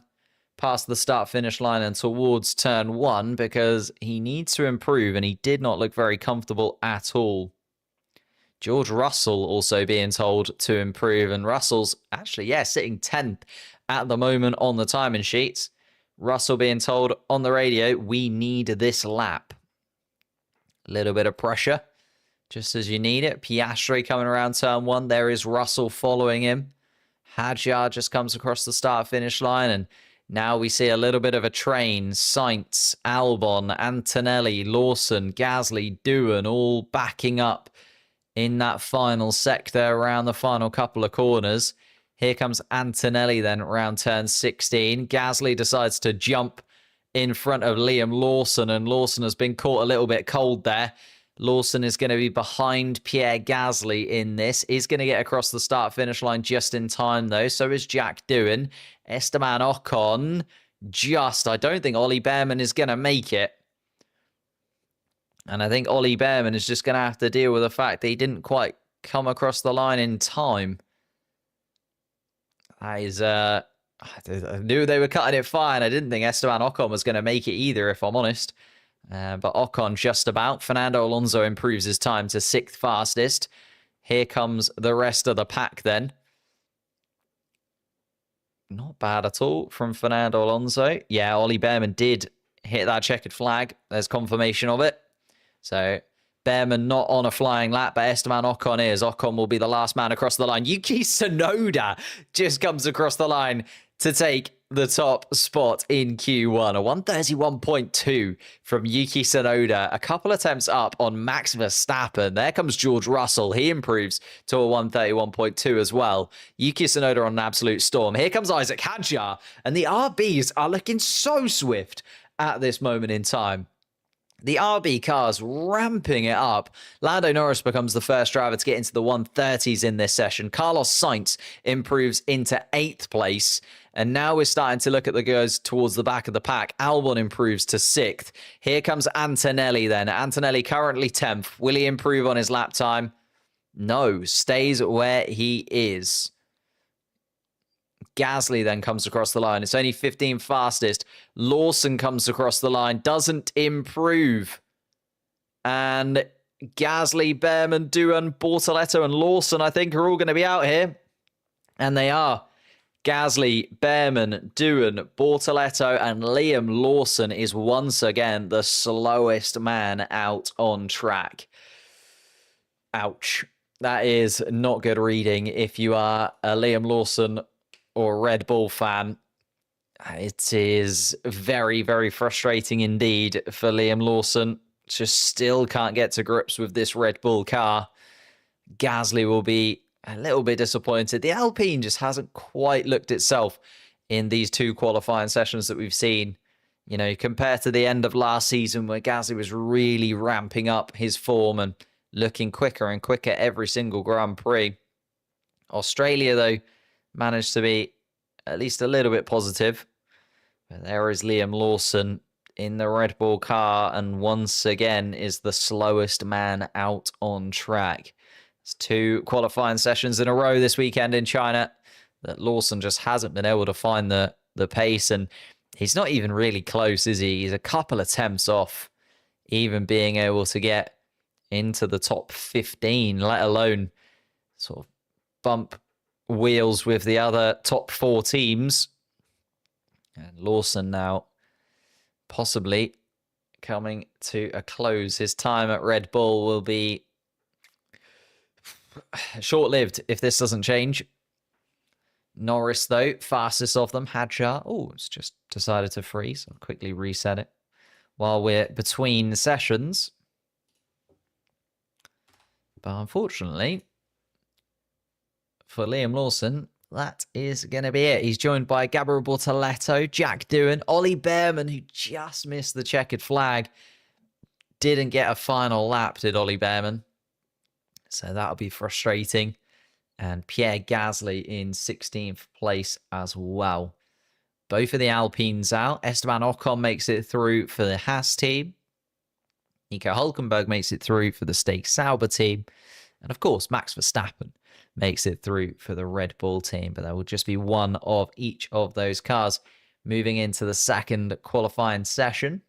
past the start-finish line and towards turn 1, because he needs to improve, and he did not look very comfortable at all. George Russell also being told to improve, and Russell's actually, sitting 10th at the moment on the timing sheets. Russell being told on the radio, we need this lap. A little bit of pressure, just as you need it. Piastri coming around turn 1. There is Russell following him. Hadjar just comes across the start-finish line, and now we see a little bit of a train. Sainz, Albon, Antonelli, Lawson, Gasly, Doohan all backing up in that final sector around the final couple of corners. Here comes Antonelli then around turn 16. Gasly decides to jump in front of Liam Lawson, and Lawson has been caught a little bit cold there. Lawson is going to be behind Pierre Gasly in this. Is going to get across the start-finish line just in time, though. So is Jack Doohan. Esteban Ocon I don't think Ollie Behrman is going to make it. And I think Ollie Behrman is just going to have to deal with the fact that he didn't quite come across the line in time. That is... I knew they were cutting it fine. I didn't think Esteban Ocon was going to make it either, if I'm honest. But Ocon just about. Fernando Alonso improves his time to 6th fastest. Here comes the rest of the pack then. Not bad at all from Fernando Alonso. Yeah, Ollie Behrman did hit that checkered flag. There's confirmation of it. So Behrman not on a flying lap, but Esteban Ocon is. Ocon will be the last man across the line. Yuki Tsunoda just comes across the line to take the top spot in Q1. A 131.2 from Yuki Tsunoda. A couple attempts up on Max Verstappen. There comes George Russell. He improves to a 131.2 as well. Yuki Tsunoda on an absolute storm. Here comes Isaac Hadjar. And the RBs are looking so swift at this moment in time. The RB cars ramping it up. Lando Norris becomes the first driver to get into the 130s in this session. Carlos Sainz improves into 8th place. And now we're starting to look at the guys towards the back of the pack. Albon improves to 6th. Here comes Antonelli then. Antonelli currently 10th. Will he improve on his lap time? No, stays where he is. Gasly then comes across the line. It's only 15th fastest. Lawson comes across the line. Doesn't improve. And Gasly, Behrman, Doohan, Bortoleto, and Lawson, I think, are all going to be out here. And they are. Gasly, Behrman, Doohan, Bortoleto, and Liam Lawson is once again the slowest man out on track. Ouch. That is not good reading if you are a Liam Lawson or Red Bull fan. It is very, very frustrating indeed for Liam Lawson. Just still can't get to grips with this Red Bull car. Gasly will be a little bit disappointed. The Alpine just hasn't quite looked itself in these 2 qualifying sessions that we've seen. You know, compared to the end of last season where Gasly was really ramping up his form and looking quicker and quicker every single Grand Prix. Australia, though, managed to be at least a little bit positive. But there is Liam Lawson in the Red Bull car and once again is the slowest man out on track. It's 2 qualifying sessions in a row this weekend in China that Lawson just hasn't been able to find the pace, and he's not even really close, is he? He's a couple attempts off even being able to get into the top 15, let alone sort of bump wheels with the other top 4 teams. And Lawson now possibly coming to a close. His time at Red Bull will be short-lived if this doesn't change. Norris, though, fastest of them. Hadjar, it's just decided to freeze. I'll quickly reset it while we're between sessions. But unfortunately, for Liam Lawson, that is going to be it. He's joined by Gabriel Bortoleto, Jack Doohan, Ollie Behrman, who just missed the checkered flag. Didn't get a final lap, did Ollie Behrman? So that'll be frustrating. And Pierre Gasly in 16th place as well. Both of the Alpines out. Esteban Ocon makes it through for the Haas team. Nico Hülkenberg makes it through for the Stake Sauber team. And of course, Max Verstappen makes it through for the Red Bull team. But there will just be one of each of those cars moving into the second qualifying session.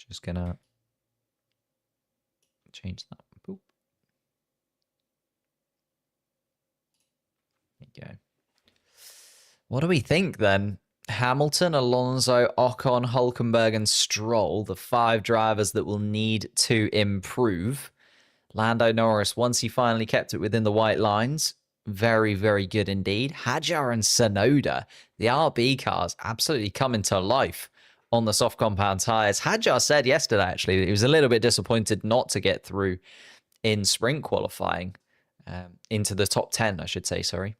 Just gonna change that. Boop. There you go. What do we think then? Hamilton, Alonso, Ocon, Hülkenberg, and Stroll, the 5 drivers that will need to improve. Lando Norris, once he finally kept it within the white lines, very, very good indeed. Hadjar and Tsunoda, the RB cars, absolutely coming to life on the soft compound tyres. Hadjar said yesterday, actually, that he was a little bit disappointed not to get through in sprint qualifying, into the top 10, I should say, sorry.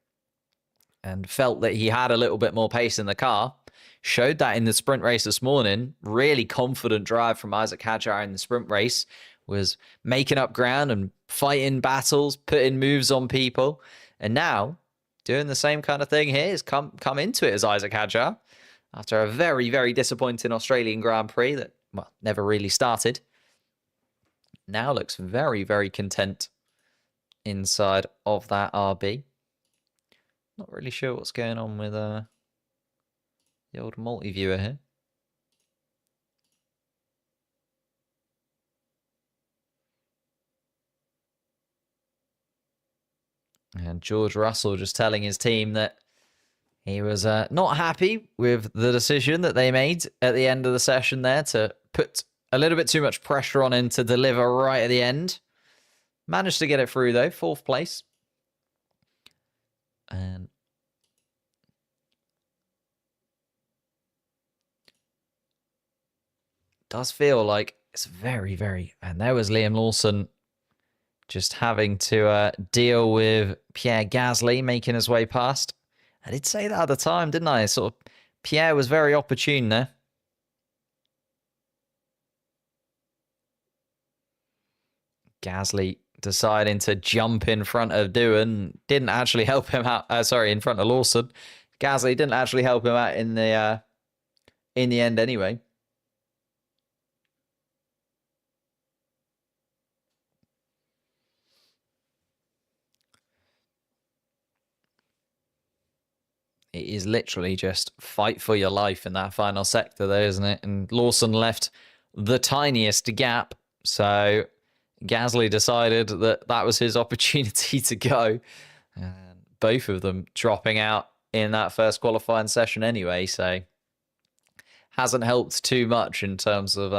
And felt that he had a little bit more pace in the car. Showed that in the sprint race this morning. Really confident drive from Isaac Hadjar in the sprint race. Was making up ground and fighting battles, putting moves on people. And now, doing the same kind of thing here. He's come into it as Isaac Hadjar. After a very, very disappointing Australian Grand Prix that, well, never really started. Now looks very, very content inside of that RB. Not really sure what's going on with the old multi-viewer here. And George Russell just telling his team that he was not happy with the decision that they made at the end of the session there to put a little bit too much pressure on him to deliver right at the end. Managed to get it through, though. 4th place. And does feel like it's very, very... And there was Liam Lawson just having to deal with Pierre Gasly making his way past. I did say that at the time, didn't I? Sort of, Pierre was very opportune there. Gasly deciding to jump in front of Doohan. Didn't actually help him out. In front of Lawson. Gasly didn't actually help him out in the end anyway. It is literally just fight for your life in that final sector there, isn't it? And Lawson left the tiniest gap. So Gasly decided that that was his opportunity to go. And both of them dropping out in that first qualifying session anyway. So hasn't helped too much in terms of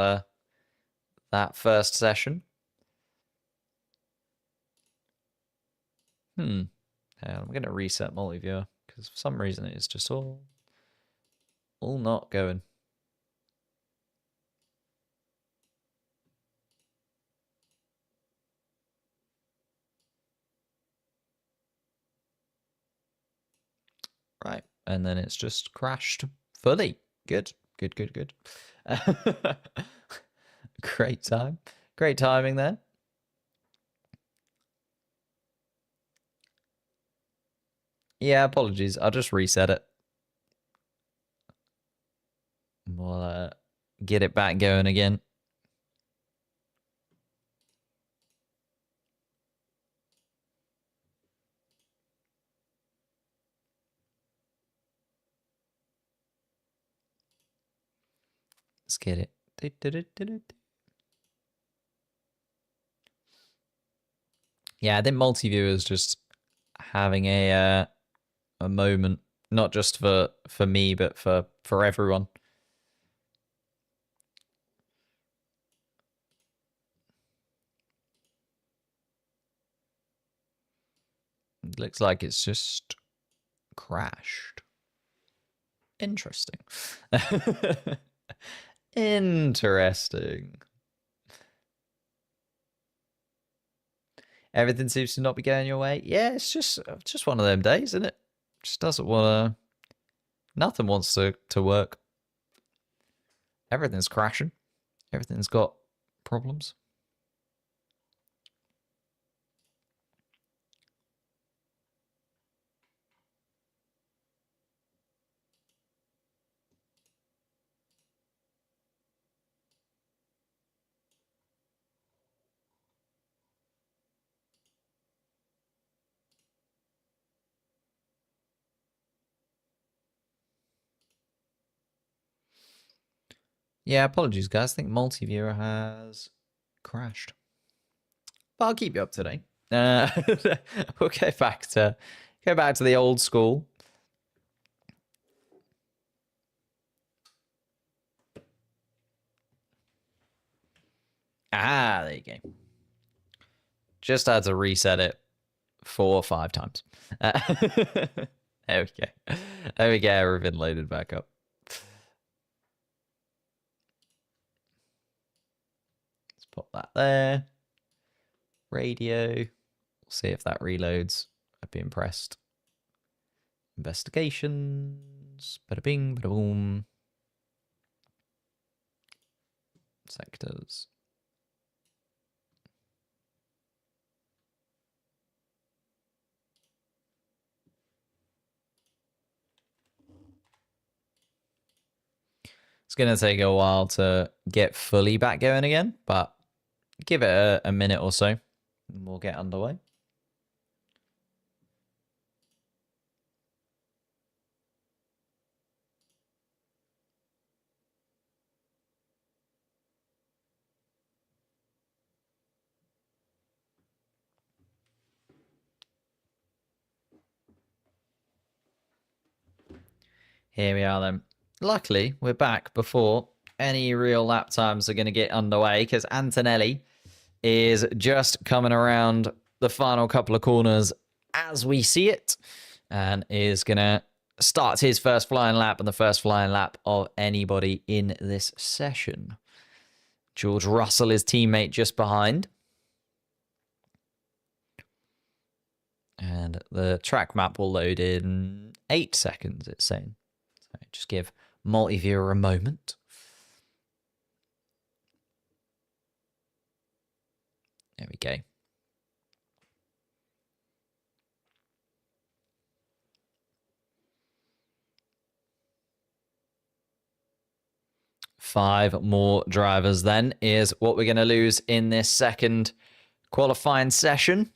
that first session. I'm going to reset multi-viewer. because for some reason it's just all not going. Right, and then it's just crashed fully. Good. Great time. Great timing there. Yeah, apologies. I'll just reset it. We'll get it back going again. Let's get it. Yeah, I think multi-view is just having a moment, not just for me, but for everyone. It looks like it's just crashed. Interesting. Interesting. Everything seems to not be going your way. Yeah, it's just one of them days, isn't it? Just doesn't want to. Nothing wants to work. Everything's crashing. Everything's got problems. Yeah, apologies, guys. I think multi-viewer has crashed. But I'll keep you up to date. We'll go back to the old school. Ah, there you go. Just had to reset it 4 or 5 times. There we go. There we go. Everything loaded back up. Let's pop that there. Radio. We'll see if that reloads. I'd be impressed. Investigations. Bada bing, bada boom. Sectors. It's going to take a while to get fully back going again, but give it a minute or so and we'll get underway. Here we are then. Luckily, we're back before any real lap times are going to get underway because Antonelli is just coming around the final couple of corners as we see it and is going to start his first flying lap and the first flying lap of anybody in this session. George Russell, his teammate, just behind. And the track map will load in 8 seconds, it's saying. So just give multi-viewer a moment. There we go. Five more drivers then is what we're going to lose in this second qualifying session.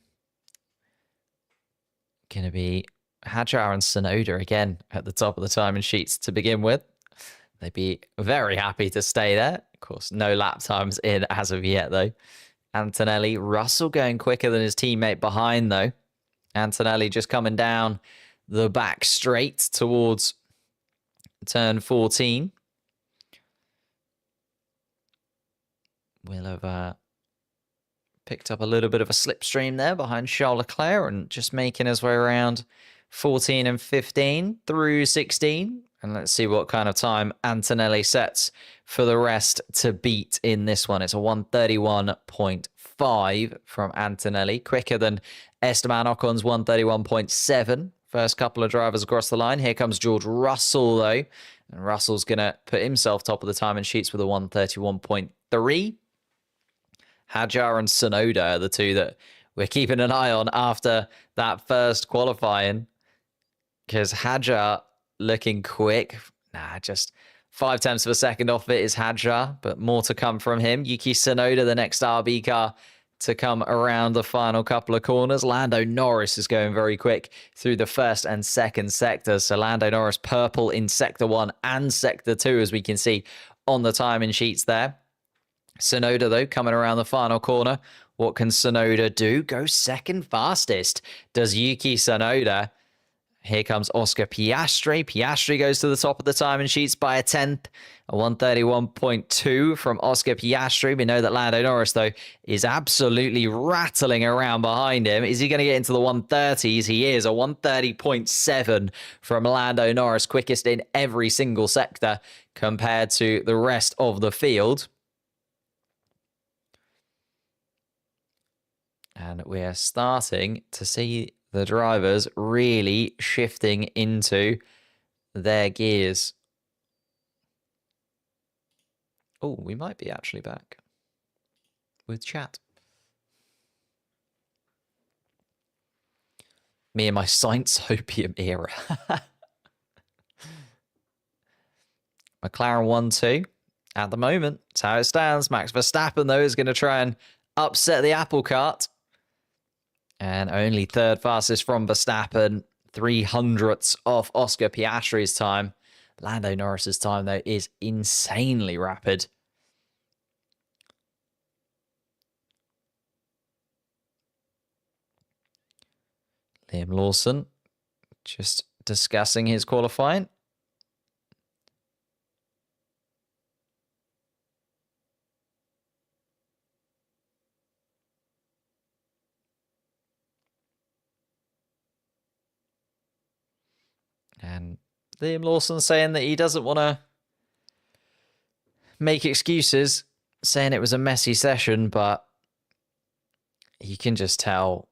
Going to be Hadjar and Sonoda again at the top of the timing sheets to begin with. They'd be very happy to stay there. Of course, no lap times in as of yet, though. Antonelli, Russell going quicker than his teammate behind, though. Antonelli just coming down the back straight towards turn 14. Will have picked up a little bit of a slipstream there behind Charles Leclerc and just making his way around 14 and 15 through 16. And let's see what kind of time Antonelli sets for the rest to beat in this one. It's a 131.5 from Antonelli, quicker than Esteban Ocon's 131.7. First couple of drivers across the line. Here comes George Russell, though. And Russell's going to put himself top of the time in sheets with a 131.3. Hadjar and Tsunoda are the two that we're keeping an eye on after that first qualifying. Because Hadjar looking quick. Just 0.5 of a second off it is Hadjar, but more to come from him. Yuki Tsunoda, the next RB car to come around the final couple of corners. Lando Norris is going very quick through the first and second sectors. So Lando Norris purple in sector 1 and sector 2, as we can see on the timing sheets there. Tsunoda, though, coming around the final corner. What can Tsunoda do? Go second fastest. Does Yuki Tsunoda? Here comes Oscar Piastri. Piastri goes to the top of the timing sheets by a 10th. A 131.2 from Oscar Piastri. We know that Lando Norris, though, is absolutely rattling around behind him. Is he going to get into the 130s? He is. A 130.7 from Lando Norris. Quickest in every single sector compared to the rest of the field. And we are starting to see the drivers really shifting into their gears. Oh, we might be actually back with chat. Me and my science opium era. McLaren 1-2 at the moment. That's how it stands. Max Verstappen, though, is going to try and upset the apple cart. And only third fastest from Verstappen, 0.03 off Oscar Piastri's time. Lando Norris's time, though, is insanely rapid. Liam Lawson just discussing his qualifying. And Liam Lawson saying that he doesn't want to make excuses, saying it was a messy session, but you can just tell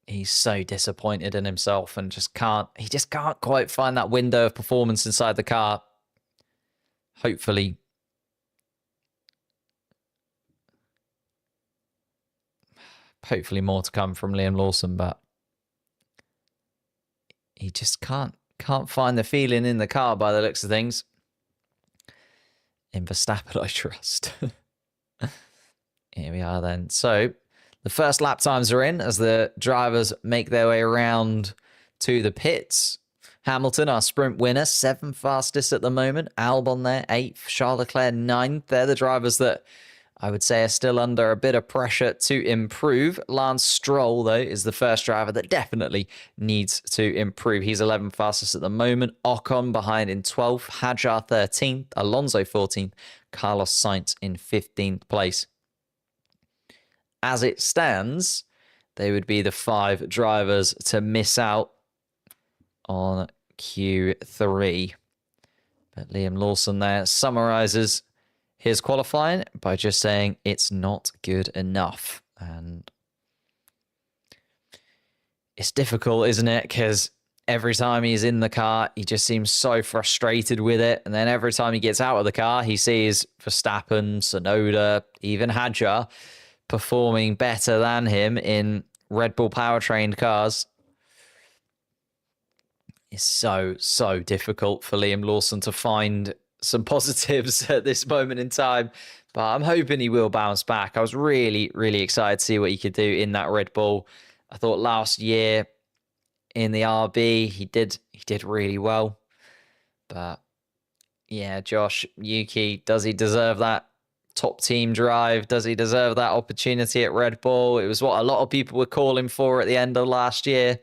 he's so disappointed in himself and just can't quite find that window of performance inside the car. Hopefully more to come from Liam Lawson, but he just can't find the feeling in the car by the looks of things. In Verstappen, I trust. Here we are then. So the first lap times are in as the drivers make their way around to the pits. Hamilton, our sprint winner, 7th fastest at the moment. Albon there, 8th. Charles Leclerc, 9th. They're the drivers that I would say are still under a bit of pressure to improve. Lance Stroll, though, is the first driver that definitely needs to improve. He's 11th fastest at the moment. Ocon behind in 12th. Hadjar 13th. Alonso 14th. Carlos Sainz in 15th place. As it stands, they would be the 5 drivers to miss out on Q3. But Liam Lawson there summarizes his qualifying by just saying it's not good enough. And it's difficult, isn't it? Because every time he's in the car, he just seems so frustrated with it. And then every time he gets out of the car, he sees Verstappen, Tsunoda, even Hadjar performing better than him in Red Bull powertrained cars. It's so difficult for Liam Lawson to find some positives at this moment in time, but I'm hoping he will bounce back. I was really excited to see what he could do in that Red Bull. I thought last year in the RB he did really well, but yeah, Josh, Yuki, does he deserve that top team drive? Does he deserve that opportunity at Red Bull? It was what a lot of people were calling for at the end of last year.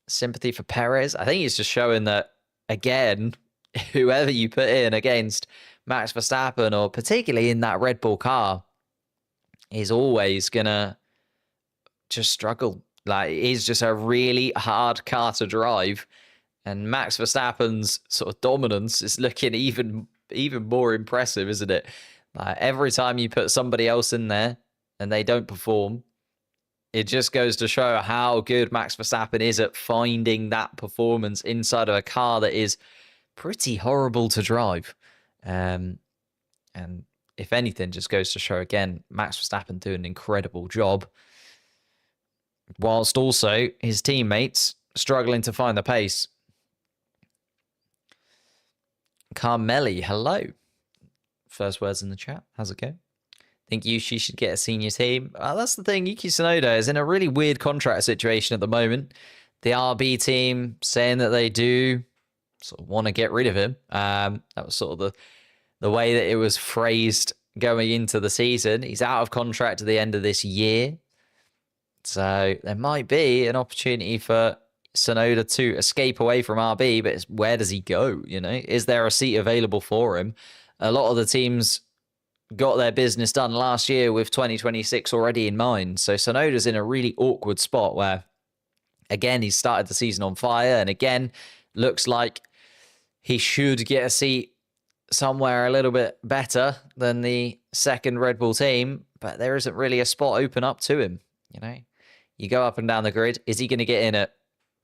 Sympathy for Perez. I think he's just showing that, again, whoever you put in against Max Verstappen, or particularly in that Red Bull car, is always going to just struggle. Like, it is just a really hard car to drive. And Max Verstappen's sort of dominance is looking even more impressive, isn't it? Like, every time you put somebody else in there and they don't perform, it just goes to show how good Max Verstappen is at finding that performance inside of a car that is pretty horrible to drive. And if anything, just goes to show again, Max Verstappen doing an incredible job, whilst also his teammates struggling to find the pace. Carmeli, hello. First words in the chat. How's it going? Think Yuki should get a senior team. That's the thing. Yuki Tsunoda is in a really weird contract situation at the moment. The RB team saying that they do sort of want to get rid of him. That was sort of the way that it was phrased going into the season. He's out of contract at the end of this year. So there might be an opportunity for Tsunoda to escape away from RB, but where does he go? You know, is there a seat available for him? A lot of the teams got their business done last year with 2026 already in mind. So Tsunoda's in a really awkward spot where, again, he's started the season on fire, and again, looks like he should get a seat somewhere a little bit better than the second Red Bull team, but there isn't really a spot open up to him. You know, you go up and down the grid. Is he going to get in at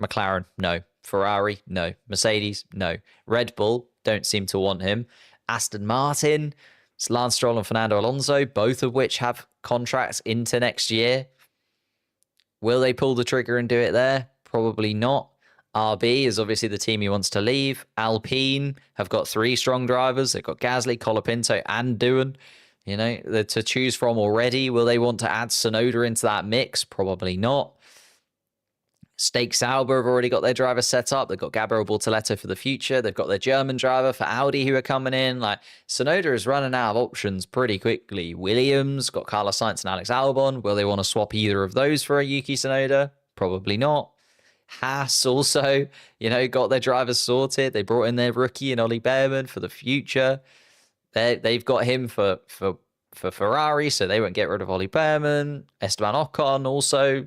McLaren? No. Ferrari? No. Mercedes? No. Red Bull don't seem to want him. Aston Martin, it's Lance Stroll and Fernando Alonso, both of which have contracts into next year. Will they pull the trigger and do it there? Probably not. RB is obviously the team he wants to leave. Alpine have got 3 strong drivers. They've got Gasly, Colapinto, and Doohan. You know, to choose from already. Will they want to add Tsunoda into that mix? Probably not. Stake Sauber have already got their driver set up. They've got Gabriel Bortoleto for the future. They've got their German driver for Audi who are coming in. Like, Tsunoda is running out of options pretty quickly. Williams got Carlos Sainz and Alex Albon. Will they want to swap either of those for a Yuki Tsunoda? Probably not. Haas also, you know, got their drivers sorted. They brought in their rookie and Ollie Behrman for the future. They've got him for Ferrari, so they won't get rid of Ollie Behrman. Esteban Ocon also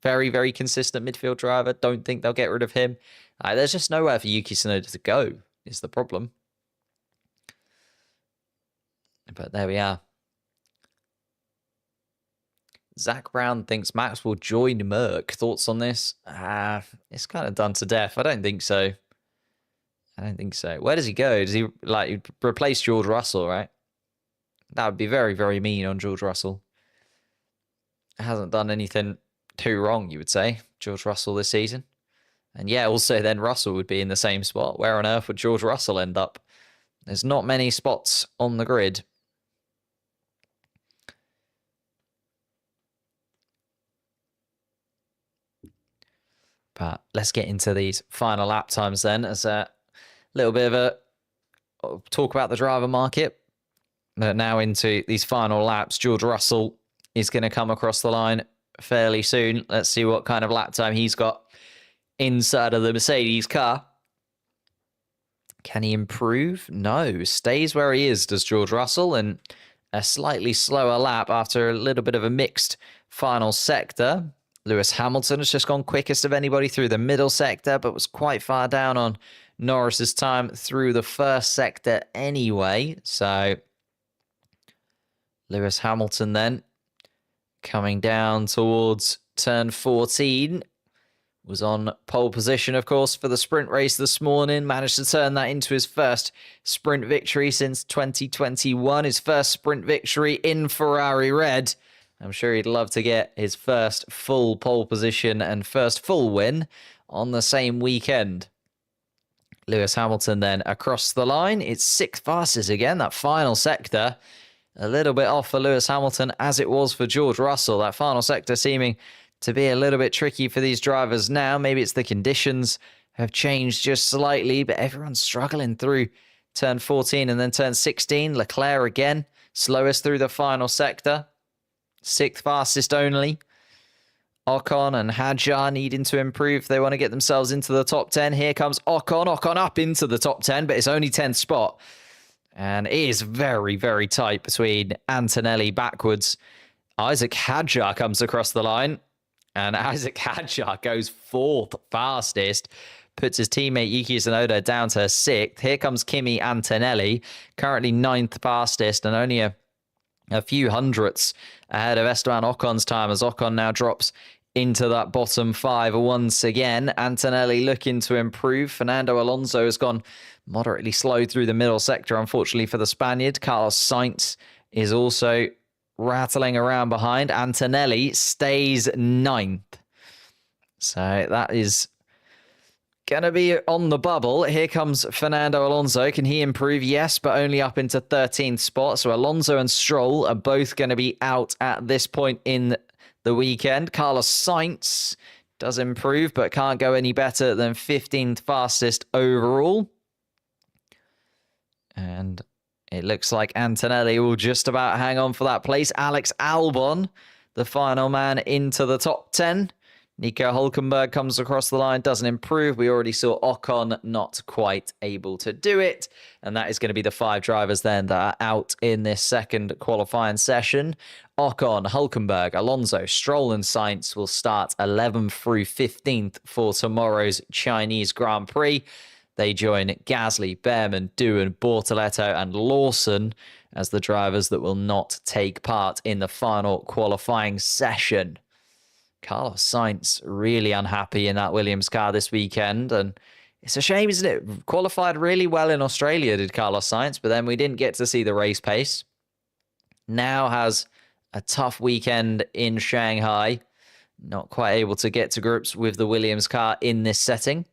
very, very consistent midfield driver. Don't think they'll get rid of him. There's just nowhere for Yuki Tsunoda to go, is the problem. But there we are. Zach Brown thinks Max will join Merck. Thoughts on this? It's kind of done to death. I don't think so. Where does he go? Does he replace George Russell, right? That would be very, very mean on George Russell. Hasn't done anything too wrong, you would say, George Russell this season. And yeah, also then Russell would be in the same spot. Where on earth would George Russell end up? There's not many spots on the grid. But let's get into these final lap times then, as a little bit of a talk about the driver market. Now into these final laps. George Russell is going to come across the line fairly soon. Let's see what kind of lap time he's got inside of the Mercedes car. Can he improve? No. Stays where he is, does George Russell, and a slightly slower lap after a little bit of a mixed final sector. Lewis Hamilton has just gone quickest of anybody through the middle sector, but was quite far down on Norris's time through the first sector anyway. So Lewis Hamilton then coming down towards turn 14. Was on pole position, of course, for the sprint race this morning. Managed to turn that into his first sprint victory since 2021. His first sprint victory in Ferrari red. I'm sure he'd love to get his first full pole position and first full win on the same weekend. Lewis Hamilton then across the line. It's 6th fastest again, that final sector. A little bit off for Lewis Hamilton, as it was for George Russell. That final sector seeming to be a little bit tricky for these drivers now. Maybe it's the conditions have changed just slightly, but everyone's struggling through turn 14 and then turn 16. Leclerc again, slowest through the final sector. 6th fastest only. Ocon and Hadjar needing to improve if they want to get themselves into the top 10. Here comes Ocon. Ocon up into the top 10, but it's only 10th spot. And it is very, very tight between Antonelli backwards. Isaac Hadjar comes across the line. And Isaac Hadjar goes 4th fastest, puts his teammate Yuki Tsunoda down to 6th. Here comes Kimi Antonelli, currently 9th fastest, and only a few hundredths ahead of Esteban Ocon's time, as Ocon now drops into that bottom 5 once again. Antonelli looking to improve. Fernando Alonso has gone moderately slow through the middle sector, unfortunately for the Spaniard. Carlos Sainz is also rattling around behind. Antonelli stays 9th. So that is going to be on the bubble. Here comes Fernando Alonso. Can he improve? Yes, but only up into 13th spot. So Alonso and Stroll are both going to be out at this point in the weekend. Carlos Sainz does improve, but can't go any better than 15th fastest overall. And it looks like Antonelli will just about hang on for that place. Alex Albon, the final man into the top 10. Nico Hülkenberg comes across the line, doesn't improve. We already saw Ocon not quite able to do it. And that is going to be the 5 drivers then that are out in this second qualifying session. Ocon, Hülkenberg, Alonso, Stroll and Sainz will start 11th through 15th for tomorrow's Chinese Grand Prix. They join Gasly, Behrman, Doohan, Bortoletto and Lawson as the drivers that will not take part in the final qualifying session. Carlos Sainz really unhappy in that Williams car this weekend, and it's a shame, isn't it? Qualified really well in Australia, did Carlos Sainz, but then we didn't get to see the race pace. Now has a tough weekend in Shanghai, not quite able to get to grips with the Williams car in this setting.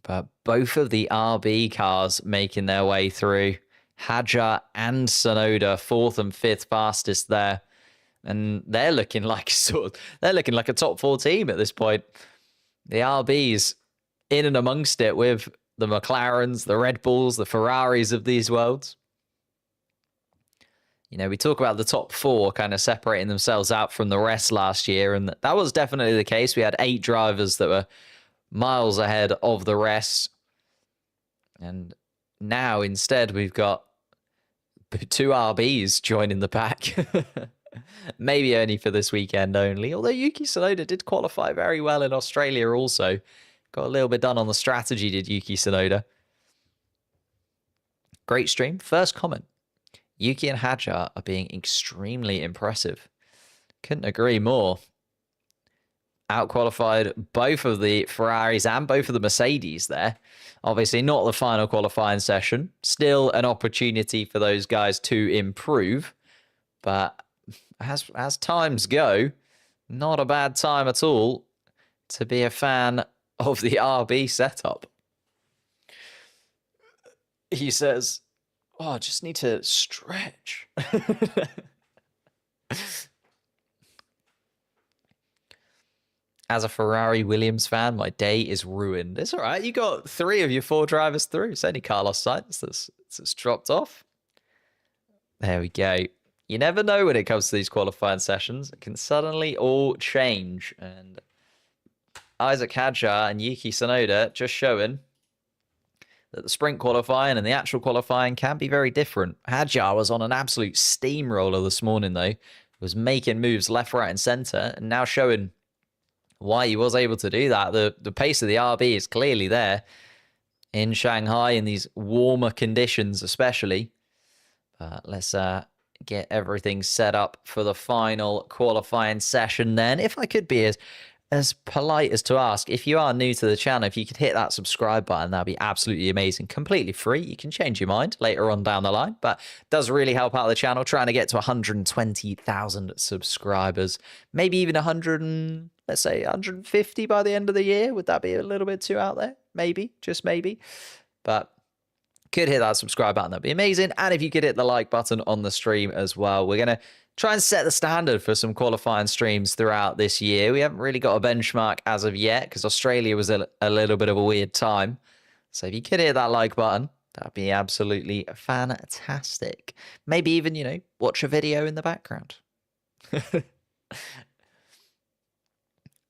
But both of the RB cars making their way through. Hadjar and Tsunoda, 4th and 5th fastest there. And they're looking like a top 4 team at this point. The RBs in and amongst it with the McLarens, the Red Bulls, the Ferraris of these worlds. You know, we talk about the top 4 kind of separating themselves out from the rest last year, and that was definitely the case. We had 8 drivers that were miles ahead of the rest. And now instead we've got 2 RBs joining the pack. Maybe only for this weekend only. Although Yuki Tsunoda did qualify very well in Australia also. Got a little bit done on the strategy, did Yuki Tsunoda. Great stream. First comment. Yuki and Hadjar are being extremely impressive. Couldn't agree more. Outqualified both of the Ferraris and both of the Mercedes there. Obviously not the final qualifying session. Still an opportunity for those guys to improve. But as times go, not a bad time at all to be a fan of the RB setup. He says, oh, I just need to stretch. As a Ferrari Williams fan, my day is ruined. It's all right. You got 3 of your 4 drivers through. It's only Carlos Sainz that's dropped off. There we go. You never know when it comes to these qualifying sessions. It can suddenly all change. And Isaac Hadjar and Yuki Tsunoda just showing that the sprint qualifying and the actual qualifying can be very different. Hadjar was on an absolute steamroller this morning, though. Was making moves left, right, and centre, and now showing why he was able to do that. The pace of the RB is clearly there in Shanghai in these warmer conditions, especially. But let's get everything set up for the final qualifying session then. If I could be as polite as to ask, if you are new to the channel, if you could hit that subscribe button, that'd be absolutely amazing. Completely free. You can change your mind later on down the line, but it does really help out the channel. Trying to get to 120,000 subscribers, maybe even 150 by the end of the year. Would that be a little bit too out there? Maybe, just maybe. But could hit that subscribe button, that'd be amazing. And if you could hit the like button on the stream as well. We're going to try and set the standard for some qualifying streams throughout this year. We haven't really got a benchmark as of yet because Australia was a little bit of a weird time. So if you could hit that like button, that'd be absolutely fantastic. Maybe even, watch a video in the background.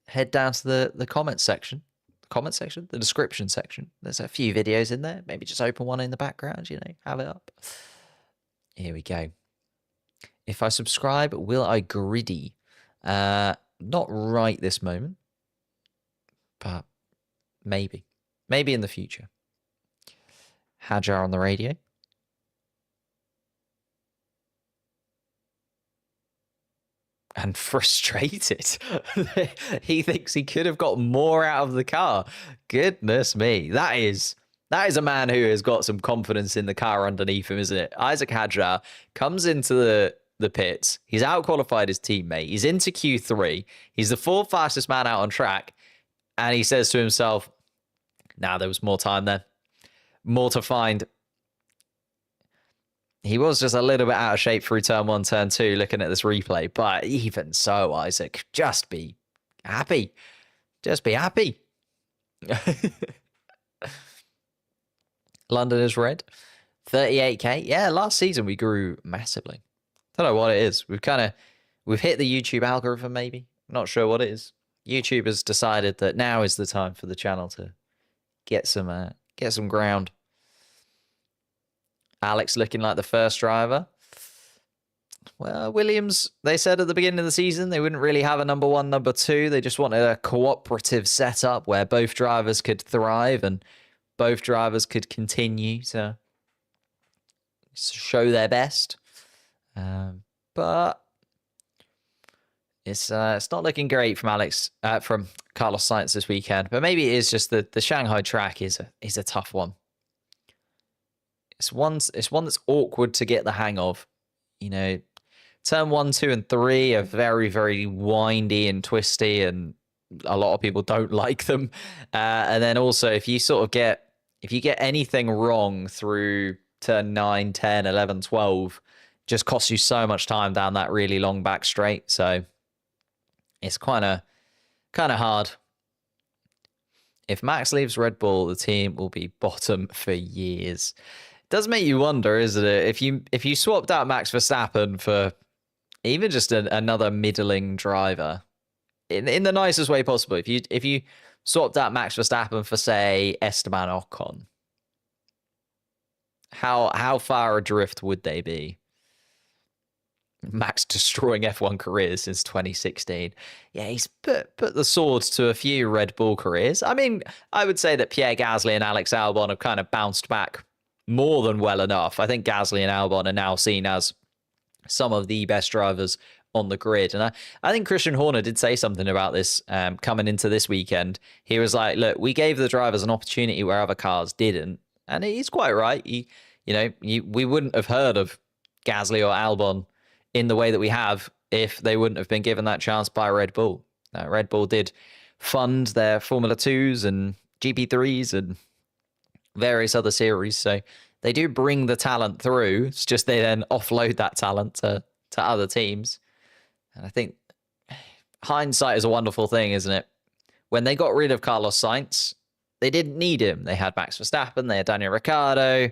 Head down to the comments section. The description section. There's a few videos in there. Maybe just open one in the background, have it up. Here we go. If I subscribe, will I griddy? Not right this moment, but maybe. Maybe in the future. Hajar on the radio. And frustrated. He thinks he could have got more out of the car. Goodness me. That is a man who has got some confidence in the car underneath him, isn't it? Isaac Hadjar comes into the pits. He's out-qualified his teammate. He's into Q3. He's the fourth fastest man out on track. And he says to himself, nah, there was more time then. More to find. He was just a little bit out of shape through turn 1, turn 2, looking at this replay. But even so, Isaac, just be happy. Just be happy. London is red. 38K. Yeah, last season we grew massively. Don't know what it is. We've hit the YouTube algorithm, maybe. Not sure what it is. YouTube has decided that now is the time for the channel to get some ground. Alex looking like the first driver. Well, Williams, they said at the beginning of the season they wouldn't really have a number 1, number 2. They just wanted a cooperative setup where both drivers could thrive and both drivers could continue to show their best. But it's not looking great from Carlos Sainz this weekend. But maybe it is just that the Shanghai track is a tough one. It's one that's awkward to get the hang of. You know, turn 1, 2, and 3 are very, very windy and twisty, and a lot of people don't like them. And then also, if you get anything wrong through turn 9, 10, 11, 12, just costs you so much time down that really long back straight. So it's kind of hard. If Max leaves Red Bull, the team will be bottom for years. Does make you wonder, isn't it? If you swapped out Max Verstappen for even just another middling driver, in the nicest way possible, if you swapped out Max Verstappen for, say, Esteban Ocon, how far adrift would they be? Max destroying F1 careers since 2016. Yeah, he's put the swords to a few Red Bull careers. I mean, I would say that Pierre Gasly and Alex Albon have kind of bounced back more than well enough. I think Gasly and Albon are now seen as some of the best drivers on the grid. And I think Christian Horner did say something about this coming into this weekend. He was like, look, we gave the drivers an opportunity where other cars didn't. And he's quite right. We wouldn't have heard of Gasly or Albon in the way that we have if they wouldn't have been given that chance by Red Bull. Red Bull did fund their Formula 2s and GP3s and various other series, so they do bring the talent through. It's just they then offload that talent to other teams. And I think hindsight is a wonderful thing, isn't it? When they got rid of Carlos Sainz, they didn't need him. They had Max Verstappen, they had Daniel Ricciardo.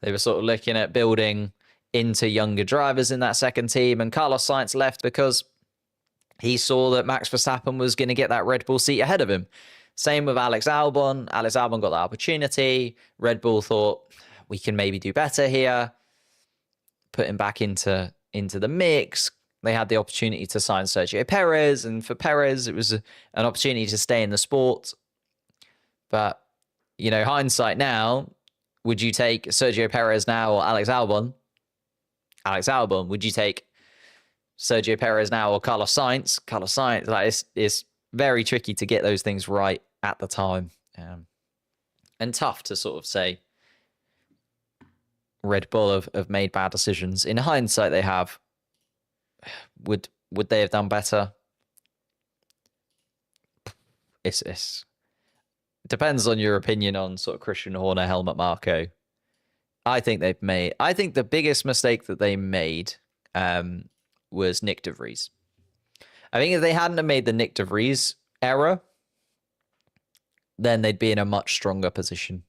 They were sort of looking at building into younger drivers in that second team, and Carlos Sainz left because he saw that Max Verstappen was going to get that Red Bull seat ahead of him. Same with Alex Albon. Alex Albon got that opportunity. Red Bull thought, we can maybe do better here. Put him back into the mix. They had the opportunity to sign Sergio Perez. And for Perez, it was an opportunity to stay in the sport. But, hindsight now, would you take Sergio Perez now or Alex Albon? Alex Albon. Would you take Sergio Perez now or Carlos Sainz? Carlos Sainz. Like, it's very tricky to get those things right at the time. And tough to sort of say Red Bull have made bad decisions. In hindsight, they have. Would they have done better? It depends on your opinion on sort of Christian Horner, Helmut Marko. I think the biggest mistake that they made was Nick de Vries. I think if they hadn't have made the Nick de Vries error, then they'd be in a much stronger position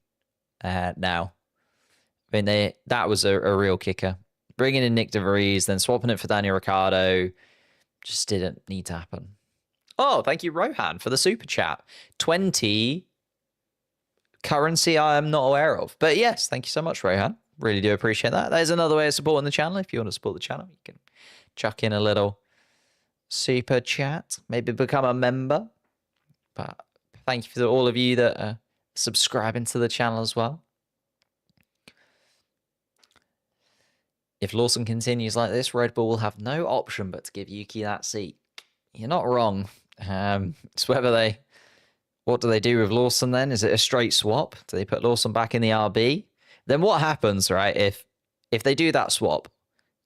now. I mean, that was a real kicker. Bringing in Nick de Vries, then swapping it for Daniel Ricciardo, just didn't need to happen. Oh, thank you, Rohan, for the super chat. 20 currency I am not aware of. But yes, thank you so much, Rohan. Really do appreciate that. There's another way of supporting the channel. If you want to support the channel, you can chuck in a little super chat. Maybe become a member. But thank you for all of you that are subscribing to the channel as well. If Lawson continues like this, Red Bull will have no option but to give Yuki that seat. You're not wrong. It's whether they... What do they do with Lawson then? Is it a straight swap? Do they put Lawson back in the RB? Then what happens, right, if they do that swap,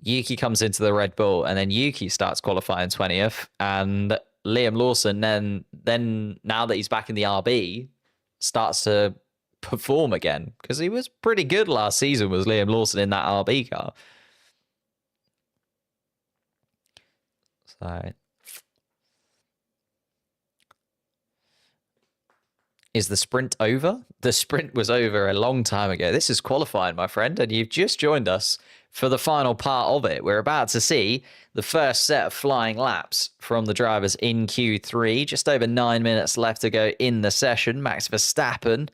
Yuki comes into the Red Bull and then Yuki starts qualifying 20th and Liam Lawson then now that he's back in the RB starts to perform again, because he was pretty good last season, was Liam Lawson in that RB car. So is the sprint over? The sprint was over a long time ago. This is qualifying, my friend, and you've just joined us for the final part of it. We're about to see the first set of flying laps from the drivers in Q3. Just over 9 minutes left to go in the session. Max Verstappen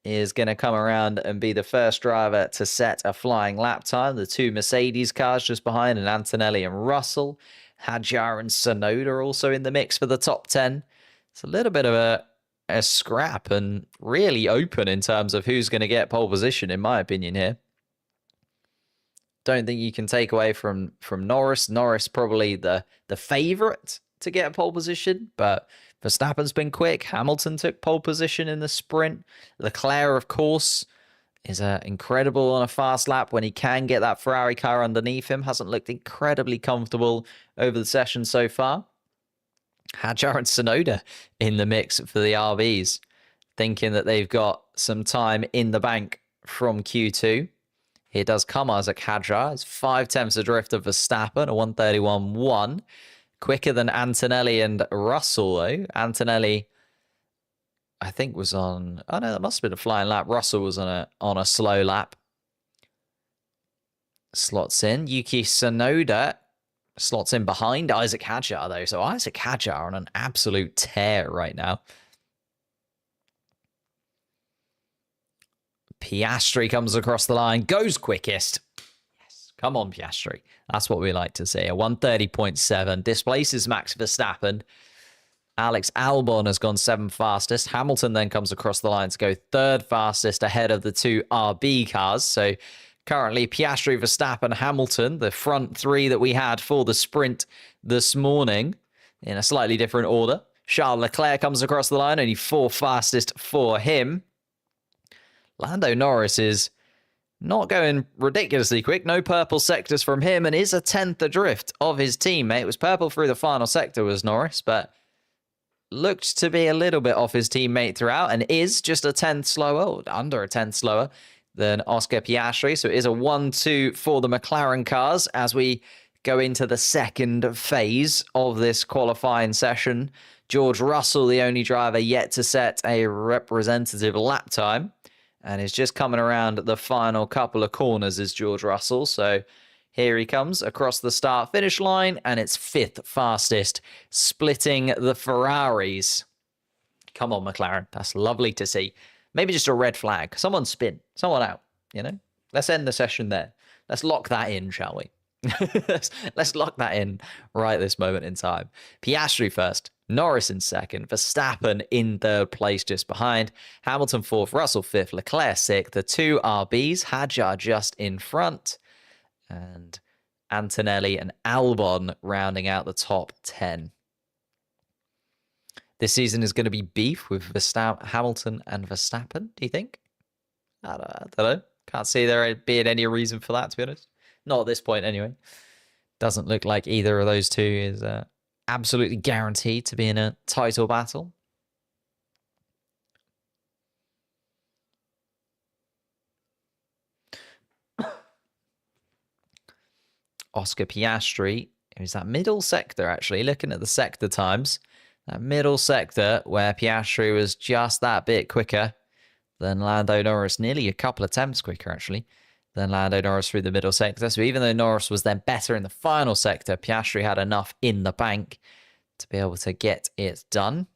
is going to come around and be the first driver to set a flying lap time. The two Mercedes cars just behind, and Antonelli and Russell. Hadjar and Tsunoda also in the mix for the top 10. It's a little bit of a scrap and really open in terms of who's going to get pole position, in my opinion here. Don't think you can take away from Norris. Norris probably the favourite to get a pole position, but Verstappen's been quick. Hamilton took pole position in the sprint. Leclerc, of course, is incredible on a fast lap when he can get that Ferrari car underneath him. Hasn't looked incredibly comfortable over the session so far. Hadjar and Tsunoda in the mix for the RBs, thinking that they've got some time in the bank from Q2. Here does come Isaac Hadjar. It's 5/10 adrift of Verstappen, a 1:31.1. Quicker than Antonelli and Russell, though. Antonelli, I think, was on... Oh, no, that must have been a flying lap. Russell was on a slow lap. Slots in. Yuki Tsunoda slots in behind Isaac Hadjar, though. So Isaac Hadjar on an absolute tear right now. Piastri comes across the line, goes quickest. Yes, come on, Piastri. That's what we like to see. A 1:30.7 displaces Max Verstappen. Alex Albon has gone 7th fastest. Hamilton then comes across the line to go 3rd fastest ahead of the two RB cars. So currently Piastri, Verstappen, Hamilton, the front three that we had for the sprint this morning, in a slightly different order. Charles Leclerc comes across the line, only 4th fastest for him. Lando Norris is not going ridiculously quick. No purple sectors from him, and is a 10th adrift of his teammate. It was purple through the final sector, was Norris, but looked to be a little bit off his teammate throughout, and is just a 10th slower, under a 10th slower than Oscar Piastri. So it is a 1-2 for the McLaren cars as we go into the second phase of this qualifying session. George Russell, the only driver yet to set a representative lap time, and is just coming around the final couple of corners is George Russell. So here he comes across the start-finish line, and it's 5th fastest, splitting the Ferraris. Come on, McLaren. That's lovely to see. Maybe just a red flag. Someone spin. Someone out, you know? Let's end the session there. Let's lock that in, shall we? let's lock that in right this moment in time. Piastri first. Norris in 2nd, Verstappen in 3rd place just behind, Hamilton 4th, Russell 5th, Leclerc 6th, the two RBs, Hadjar just in front, and Antonelli and Albon rounding out the top 10. This season is going to be beef with Hamilton and Verstappen, do you think? I don't know. Can't see there being any reason for that, to be honest. Not at this point, anyway. Doesn't look like either of those two is... absolutely guaranteed to be in a title battle. Oscar Piastri, who's that middle sector, actually, looking at the sector times. That middle sector where Piastri was just that bit quicker than Lando Norris, nearly a couple of attempts quicker, actually, than Lando Norris through the middle sector. So even though Norris was then better in the final sector, Piastri had enough in the bank to be able to get it done.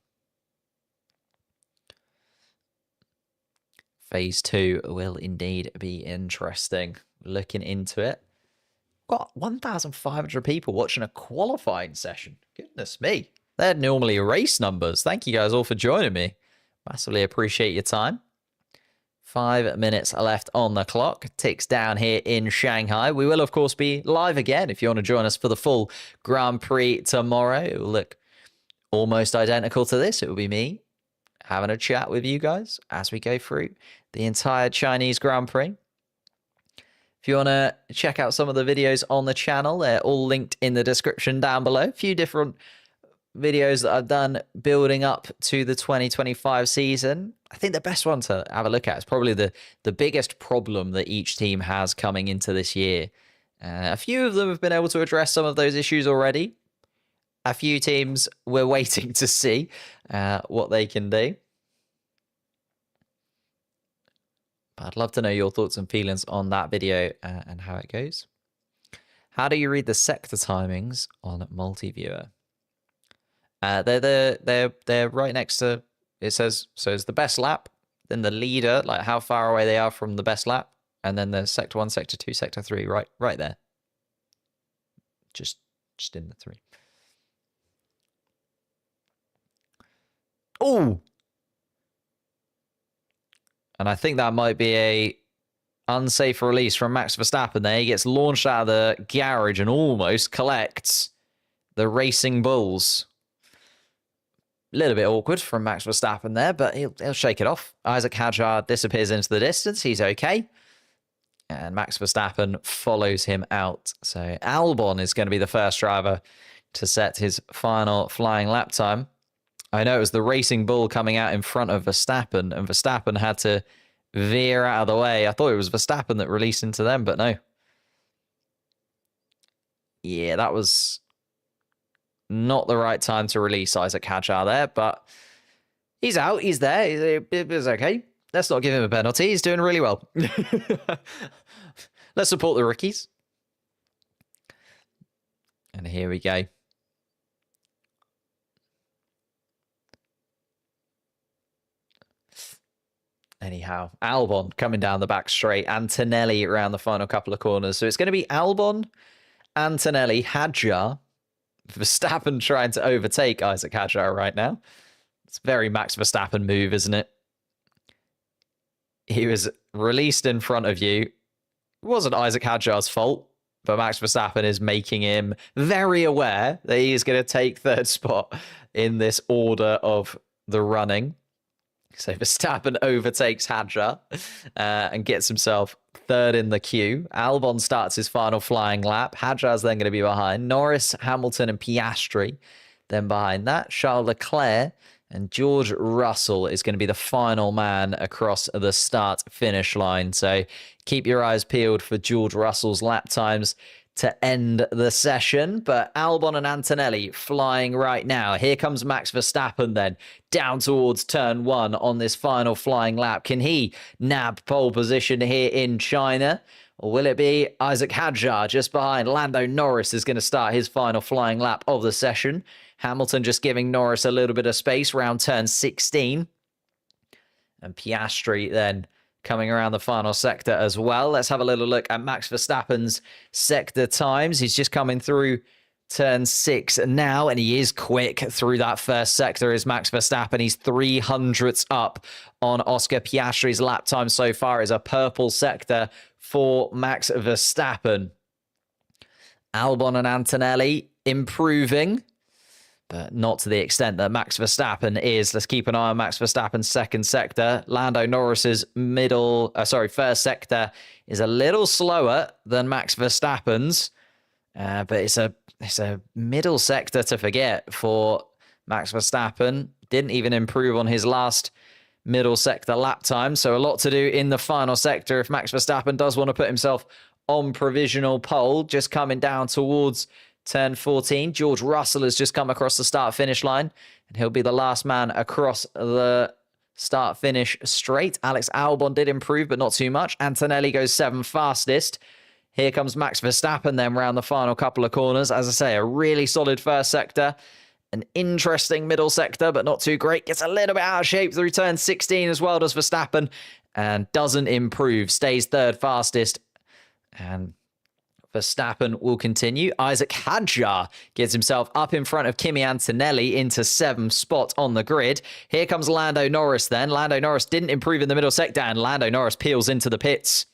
Phase 2 will indeed be interesting. Looking into it. Got 1,500 people watching a qualifying session. Goodness me. They're normally race numbers. Thank you guys all for joining me. Massively appreciate your time. 5 minutes left on the clock. Ticks down here in Shanghai. We will, of course, be live again if you want to join us for the full Grand Prix tomorrow. It will look almost identical to this. It will be me having a chat with you guys as we go through the entire Chinese Grand Prix. If you want to check out some of the videos on the channel, they're all linked in the description down below. A few different videos that I've done building up to the 2025 season. I think the best one to have a look at is probably the biggest problem that each team has coming into this year. A few of them have been able to address some of those issues already. A few teams we're waiting to see what they can do. But I'd love to know your thoughts and feelings on that video and how it goes. How do you read the sector timings on multi-viewer? They're right next to, it says, so it's the best lap, then the leader, like how far away they are from the best lap, and then there's sector 1, sector 2, sector 3, right there. Just in the 3. Oh! And I think that might be a unsafe release from Max Verstappen there. He gets launched out of the garage and almost collects the Racing Bulls. A little bit awkward from Max Verstappen there, but he'll shake it off. Isaac Hadjar disappears into the distance. He's okay. And Max Verstappen follows him out. So Albon is going to be the first driver to set his final flying lap time. I know it was the Racing Bull coming out in front of Verstappen, and Verstappen had to veer out of the way. I thought it was Verstappen that released into them, but no. Yeah, that was not the right time to release Isaac Hadjar there, but he's out. He's there. It was okay. Let's not give him a penalty. He's doing really well. Let's support the rookies. And here we go. Anyhow, Albon coming down the back straight. Antonelli around the final couple of corners. So it's going to be Albon, Antonelli, Hadjar, Verstappen trying to overtake Isaac Hadjar right now. It's a very Max Verstappen move, isn't it? He was released in front of you. It wasn't Isaac Hadjar's fault, but Max Verstappen is making him very aware that he is going to take third spot in this order of the running. So Verstappen overtakes Hadjar and gets himself third in the queue. Albon starts his final flying lap. Hadjar's then going to be behind. Norris, Hamilton, and Piastri. Then behind that, Charles Leclerc and George Russell is going to be the final man across the start-finish line. So keep your eyes peeled for George Russell's lap times to end the session. But Albon and Antonelli flying right now. Here comes Max Verstappen then down towards turn 1 on this final flying lap. Can he nab pole position here in China? Or will it be Isaac Hadjar just behind? Lando Norris is going to start his final flying lap of the session. Hamilton just giving Norris a little bit of space around turn 16. And Piastri then coming around the final sector as well. Let's have a little look at Max Verstappen's sector times. He's just coming through turn 6 now, and he is quick through that first sector is Max Verstappen. He's 300ths up on Oscar Piastri's lap time so far. Is a purple sector for Max Verstappen. Albon and Antonelli improving, but not to the extent that Max Verstappen is. Let's keep an eye on Max Verstappen's second sector. Lando Norris's first sector is a little slower than Max Verstappen's, but it's a middle sector to forget for Max Verstappen. Didn't even improve on his last middle sector lap time, so a lot to do in the final sector if Max Verstappen does want to put himself on provisional pole. Just coming down towards turn 14. George Russell has just come across the start-finish line, and he'll be the last man across the start-finish straight. Alex Albon did improve, but not too much. Antonelli goes 7th fastest. Here comes Max Verstappen then round the final couple of corners. As I say, a really solid first sector. An interesting middle sector, but not too great. Gets a little bit out of shape through turn 16 as well, does Verstappen, and doesn't improve. Stays 3rd fastest. And Verstappen will continue. Isaac Hadjar gets himself up in front of Kimi Antonelli into 7th spot on the grid. Here comes Lando Norris then. Lando Norris didn't improve in the middle sector, and Lando Norris peels into the pits.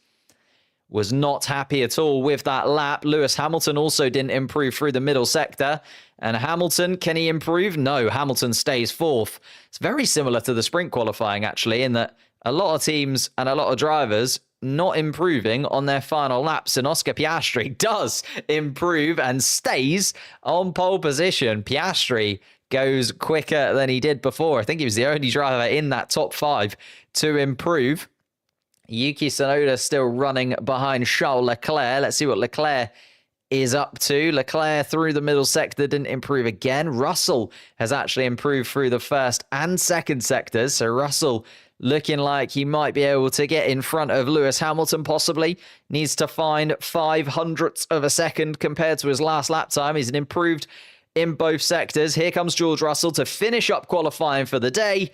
Was not happy at all with that lap. Lewis Hamilton also didn't improve through the middle sector. And Hamilton, can he improve? No, Hamilton stays 4th. It's very similar to the sprint qualifying, actually, in that a lot of teams and a lot of drivers not improving on their final laps, and Oscar Piastri does improve and stays on pole position. Piastri goes quicker than he did before. I think he was the only driver in that top 5 to improve. Yuki Tsunoda still running behind Charles Leclerc. Let's see what Leclerc is up to. Leclerc through the middle sector didn't improve again. Russell has actually improved through the first and second sectors. So Russell looking like he might be able to get in front of Lewis Hamilton, possibly. Needs to find 0.05 of a second compared to his last lap time. He's improved in both sectors. Here comes George Russell to finish up qualifying for the day.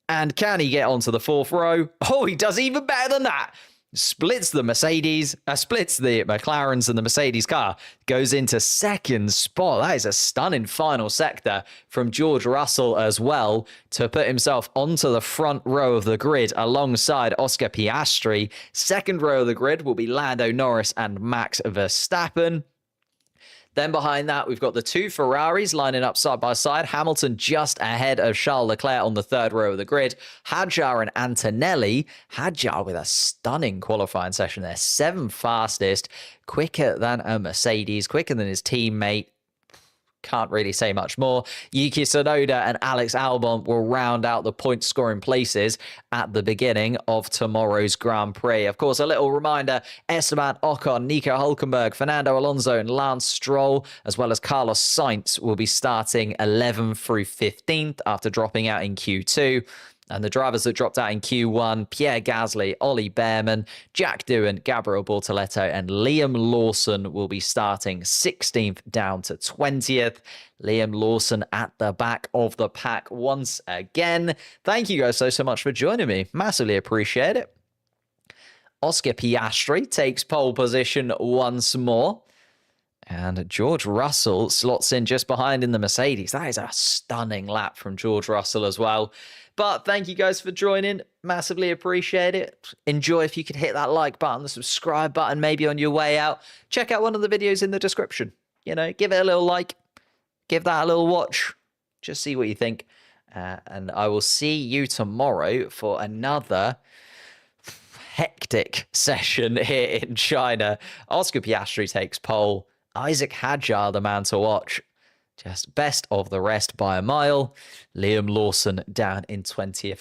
And can he get onto the 4th row? Oh, he does even better than that. Splits the McLarens and the Mercedes car. Goes into 2nd spot. That is a stunning final sector from George Russell as well to put himself onto the front row of the grid alongside Oscar Piastri. 2nd row of the grid will be Lando Norris and Max Verstappen. Then behind that, we've got the 2 Ferraris lining up side by side. Hamilton just ahead of Charles Leclerc on the 3rd row of the grid. Hadjar and Antonelli. Hadjar with a stunning qualifying session there. 7th fastest, quicker than a Mercedes, quicker than his teammate. Can't really say much more. Yuki Tsunoda and Alex Albon will round out the point-scoring places at the beginning of tomorrow's Grand Prix. Of course, a little reminder, Esteban Ocon, Nico Hulkenberg, Fernando Alonso and Lance Stroll, as well as Carlos Sainz, will be starting 11th through 15th after dropping out in Q2. And the drivers that dropped out in Q1, Pierre Gasly, Ollie Behrman, Jack Doohan, Gabriel Bortoleto, and Liam Lawson will be starting 16th down to 20th. Liam Lawson at the back of the pack once again. Thank you guys so much for joining me. Massively appreciate it. Oscar Piastri takes pole position once more. And George Russell slots in just behind in the Mercedes. That is a stunning lap from George Russell as well. But thank you guys for joining. Massively appreciate it. Enjoy if you could hit that like button, the subscribe button, maybe on your way out. Check out one of the videos in the description. You know, give it a little like. Give that a little watch. Just see what you think. And I will see you tomorrow for another hectic session here in China. Oscar Piastri takes pole. Isaac Hadjar, the man to watch. Just best of the rest by a mile. Liam Lawson down in 20th.